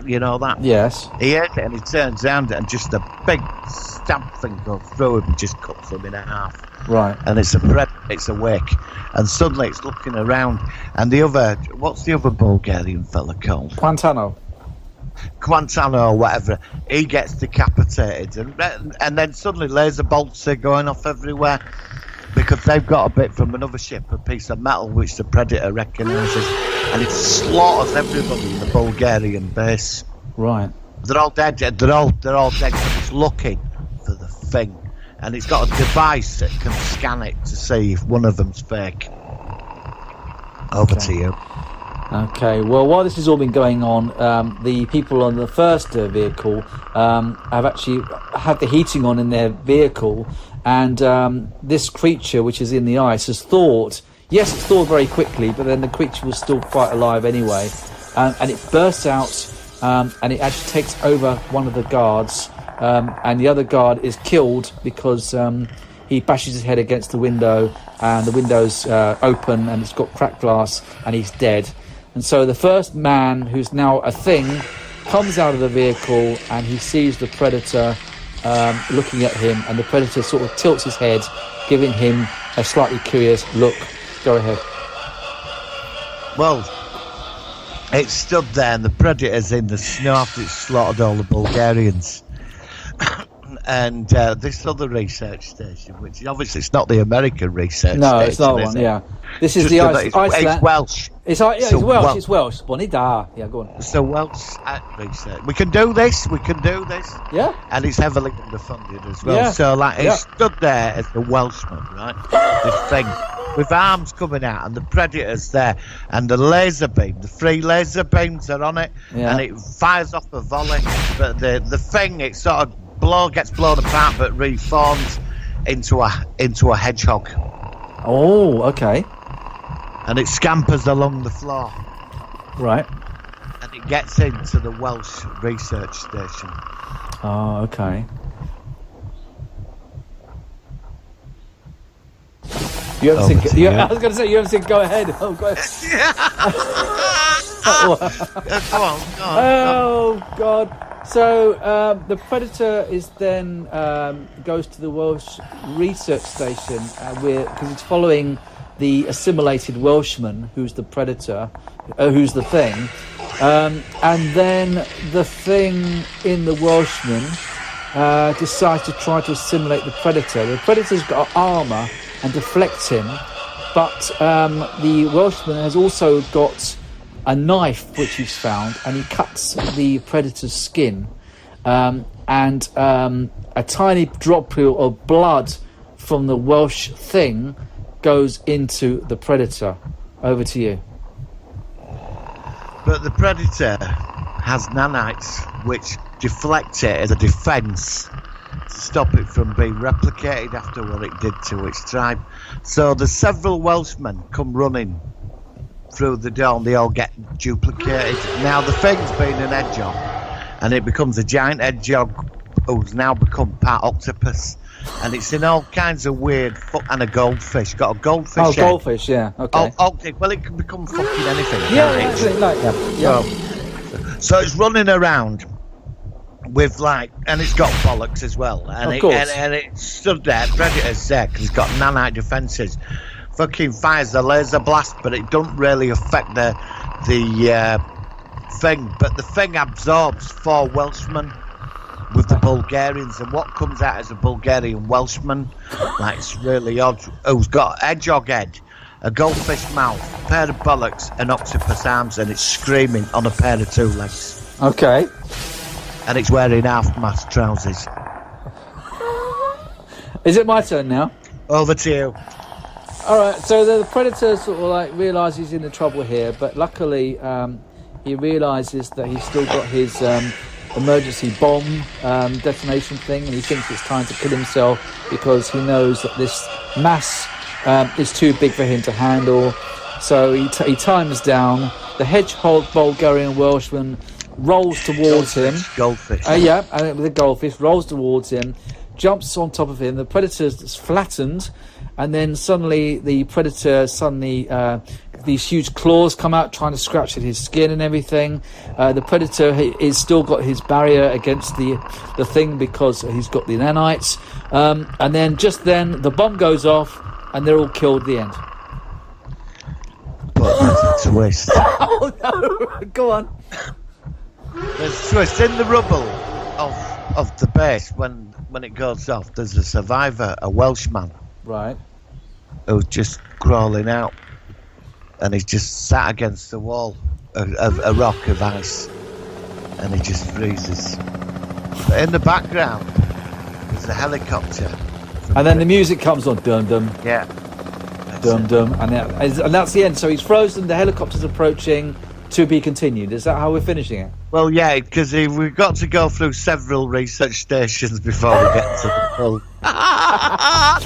you know that. Yes. He hears it, and he turns around, and just a big stab thing goes through him and just cuts him in half. Right. And it's a predator. It's awake, and suddenly it's looking around, and the other. What's the other Bulgarian fella called? Quantano or whatever. He gets decapitated, and then suddenly laser bolts are going off everywhere. Because they've got a bit from another ship, a piece of metal which the predator recognises, and it slaughters everybody in the Bulgarian base. Right. They're all dead. They're all dead. And it's looking for the thing, and it's got a device that can scan it to see if one of them's fake. Over to you. Okay. Well, while this has all been going on, the people on the first vehicle have actually had the heating on in their vehicle. And this creature, which is in the ice, has thawed. Yes, it's thawed very quickly, but then the creature was still quite alive anyway. And it bursts out, and it actually takes over one of the guards. And the other guard is killed because he bashes his head against the window, and the window's open, and it's got cracked glass, and he's dead. And so the first man, who's now a thing, comes out of the vehicle, and he sees the predator looking at him, and the predator sort of tilts his head, giving him a slightly curious look. Go ahead. Well, it stood there, and the predator's in the snow after it's slaughtered all the Bulgarians. And this other research station, which obviously it's not the American research no, station. It's not one. Yeah, this is just the Iceland. It's Welsh. It's Welsh. It's Welsh. Bonita. Yeah, go on. It's the Welsh research. We can do this. Yeah. And it's heavily underfunded as well. Yeah. So it stood there as the Welshman, right? This thing with arms coming out, and the predator's there, and the laser beam, the 3 laser beams are on it, and it fires off a volley. But the thing, it sort of gets blown apart, but reforms into a hedgehog. Oh, okay. And it scampers along the floor. Right. And it gets into the Welsh research station. Oh, okay. You haven't seen. I was going to say you haven't seen. Go ahead. Oh, go ahead. Go on. Oh God. So the predator is then goes to the Welsh research station because it's following the assimilated Welshman, who's the predator, who's the thing, and then the thing in the Welshman decides to try to assimilate the predator. The predator's got armour and deflects him, but the Welshman has also got a knife which he's found, and he cuts the predator's skin, and a tiny droplet of blood from the Welsh thing goes into the predator. Over to you. But the predator has nanites which deflect it as a defence to stop it from being replicated after what it did to its tribe. So the several Welshmen come running through the door, and they all get duplicated. Now the thing's been an hedgehog, and it becomes a giant hedgehog who's now become part octopus, and it's in all kinds of weird and a goldfish. Got a goldfish. Oh, head. Goldfish, yeah. Okay. Well, it can become fucking anything. Yeah, actually, So it's running around with and it's got bollocks as well, and of course. And it stood there. Predator's there because it's got nanite defences. Fucking fires the laser blast, but it don't really affect the thing. But the thing absorbs 4 Welshmen with the Bulgarians, and what comes out as a Bulgarian Welshman, it's really odd, who's got a hedgehog head, a goldfish mouth, a pair of bollocks, and octopus arms, and it's screaming on a pair of 2 legs. Okay. And it's wearing half-mast trousers. Is it my turn now? Over to you. All right, so the predator sort of realises he's in the trouble here, but luckily he realises that he's still got his emergency bomb detonation thing, and he thinks it's time to kill himself because he knows that this mass is too big for him to handle. So he times down. The hedgehog Bulgarian Welshman rolls towards him. Goldfish. The goldfish rolls towards him, jumps on top of him. The predator's flattened, and then suddenly the predator these huge claws come out trying to scratch at his skin and everything. The predator is still got his barrier against the thing because he's got the nanites. And then the bomb goes off and they're all killed at the end. But there's a twist. Oh no! Go on. There's a twist in the rubble of the base when it goes off. There's a survivor, a Welshman, Right. who's just crawling out, and he's just sat against the wall of a rock of ice, and he just freezes. But in the background, there's a helicopter. And then the music comes on. Dum dum. Yeah. Dum dum. And that's the end. So he's frozen. The helicopter's approaching. To be continued. Is that how we're finishing it? Well, yeah, because we've got to go through several research stations before we get to the full.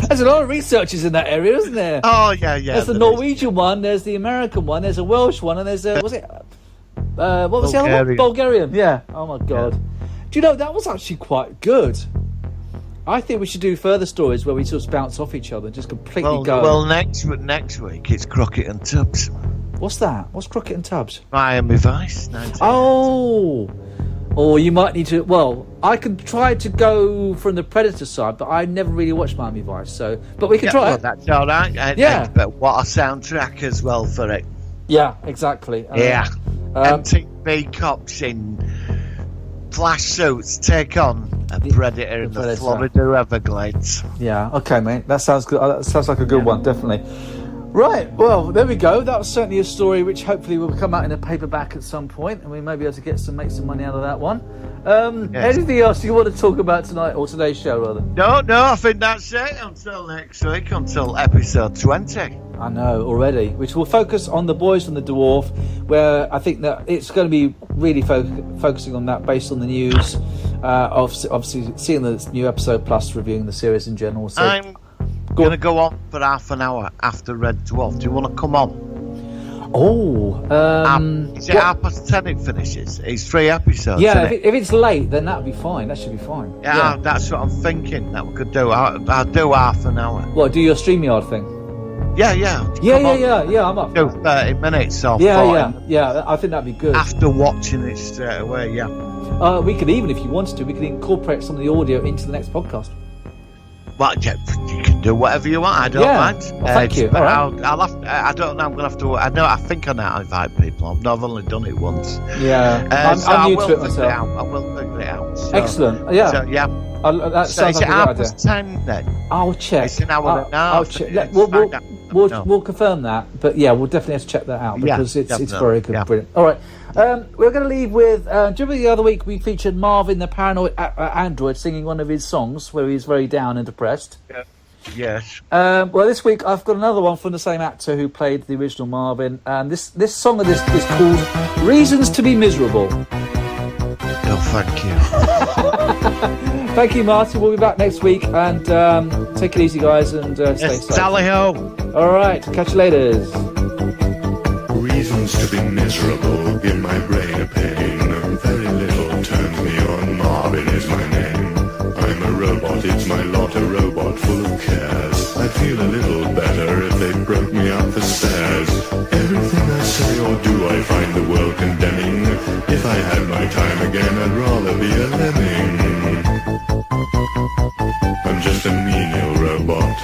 There's a lot of researchers in that area, isn't there? Oh, yeah. There's the Norwegian one, there's the American one, there's a Welsh one, and there's a... what was the other one? Bulgarian. Yeah. Oh, my God. Yeah. Do you know, that was actually quite good. I think we should do further stories where we sort of bounce off each other and just completely go... Well, next week, it's Crockett and Tubbs. What's that? What's Crockett and Tubbs? Miami Vice. Oh, you might need to... Well, I can try to go from the Predator side, but I never really watched Miami Vice, so... But we can try it. That's all right. But what a soundtrack as well for it. Yeah, exactly. MTV cops in flash suits take on a predator in the Florida Everglades. Yeah, okay, mate. That sounds good. That sounds like a good one, definitely. Right, well, there we go. That was certainly a story which hopefully will come out in a paperback at some point, and we may be able to make some money out of that one. Yes. Anything else you want to talk about tonight, or today's show, rather? No, I think that's it until next week, until episode 20. I know, already. Which will focus on The Boys and the Dwarf, where I think that it's going to be really focusing on that based on the news, obviously seeing the new episode plus reviewing the series in general. So I'm going to go on for half an hour after Red Dwarf. Do you want to come on? Is it 10:30 it finishes? It's 3 episodes. Yeah, if it's late, then that'll be fine. That should be fine. Yeah, that's what I'm thinking that we could do. I'll do half an hour. What, do your StreamYard thing? Yeah. I'm up. Do 30 minutes or 40. Yeah. I think that'd be good. After watching it straight away, yeah. We could even, if you wanted to, we could incorporate some of the audio into the next podcast. Well, you can do whatever you want. I don't mind. Well, thank you. But right. I'll have. I don't know. I'm gonna have to. I think I know how to invite people. I've only done it once. Yeah, I'm new to it myself. I will figure it out. So, excellent. Yeah. So, yeah. That sounds like a good idea. 10 then. I'll check. It's an hour and a half. I'll check. We'll confirm that. But yeah, we'll definitely have to check that out because it's very good. Yeah. Brilliant. All right. We're going to leave with. Do you remember the other week we featured Marvin the Paranoid Android singing one of his songs where he's very down and depressed? Yeah. Yes. Well, this week I've got another one from the same actor who played the original Marvin, and this song of this is called "Reasons to Be Miserable." Oh, thank you. Thank you, Martin. We'll be back next week, and take it easy, guys, and stay safe. Tally ho! All right, catch you later. Reasons to be miserable give my brain a pain. Very little turns me on. Marvin is my name. I'm a robot, it's my lot, a robot full of cares. I'd feel a little better if they broke me up the stairs. Everything I say or do I find the world condemning. If I had my time again, I'd rather be a lemming. I'm just a menial robot.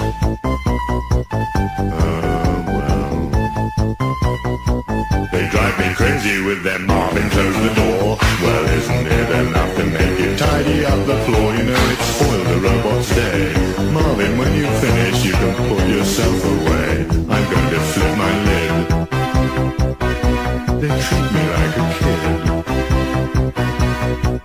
They drive me crazy with their Marvin, close the door. Well, isn't it enough to make you tidy up the floor? You know it's spoiled the robot's day. Marvin, when you finish, you can put yourself away. I'm going to flip my lid. They treat me like a kid.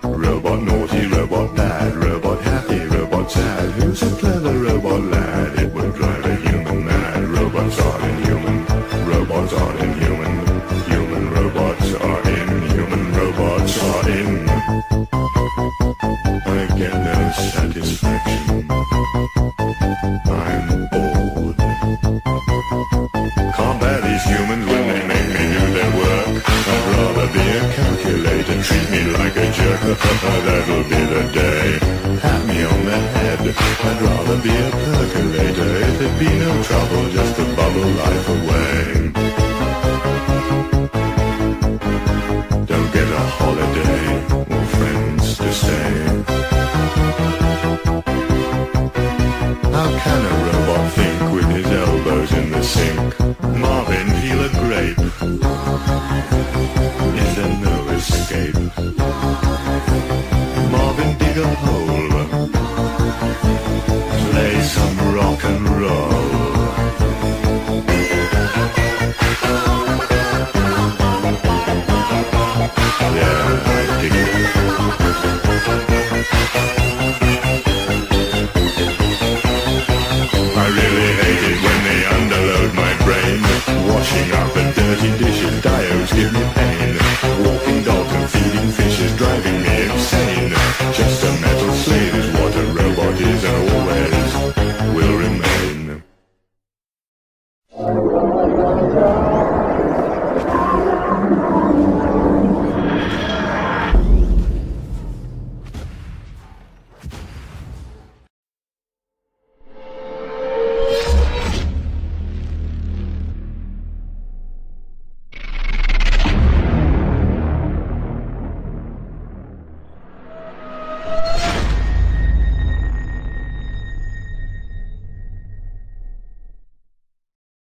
Robot naughty, robot bad, robot happy, robot sad. Who's a clever robot lad? It would drive a human mad. Robots are inhuman. Robots are inhuman. Human robots are inhuman. Robots are in. satisfaction. I'm bored. Can't bear these humans when they make me do their work. I'd rather be a calculator, treat me like a jerk. That'll be the day. Pat me on the head. I'd rather be a percolator. It'd be no trouble just to bubble life away. Don't get a holiday or friends to stay. How can a robot think with his elbows in the sink?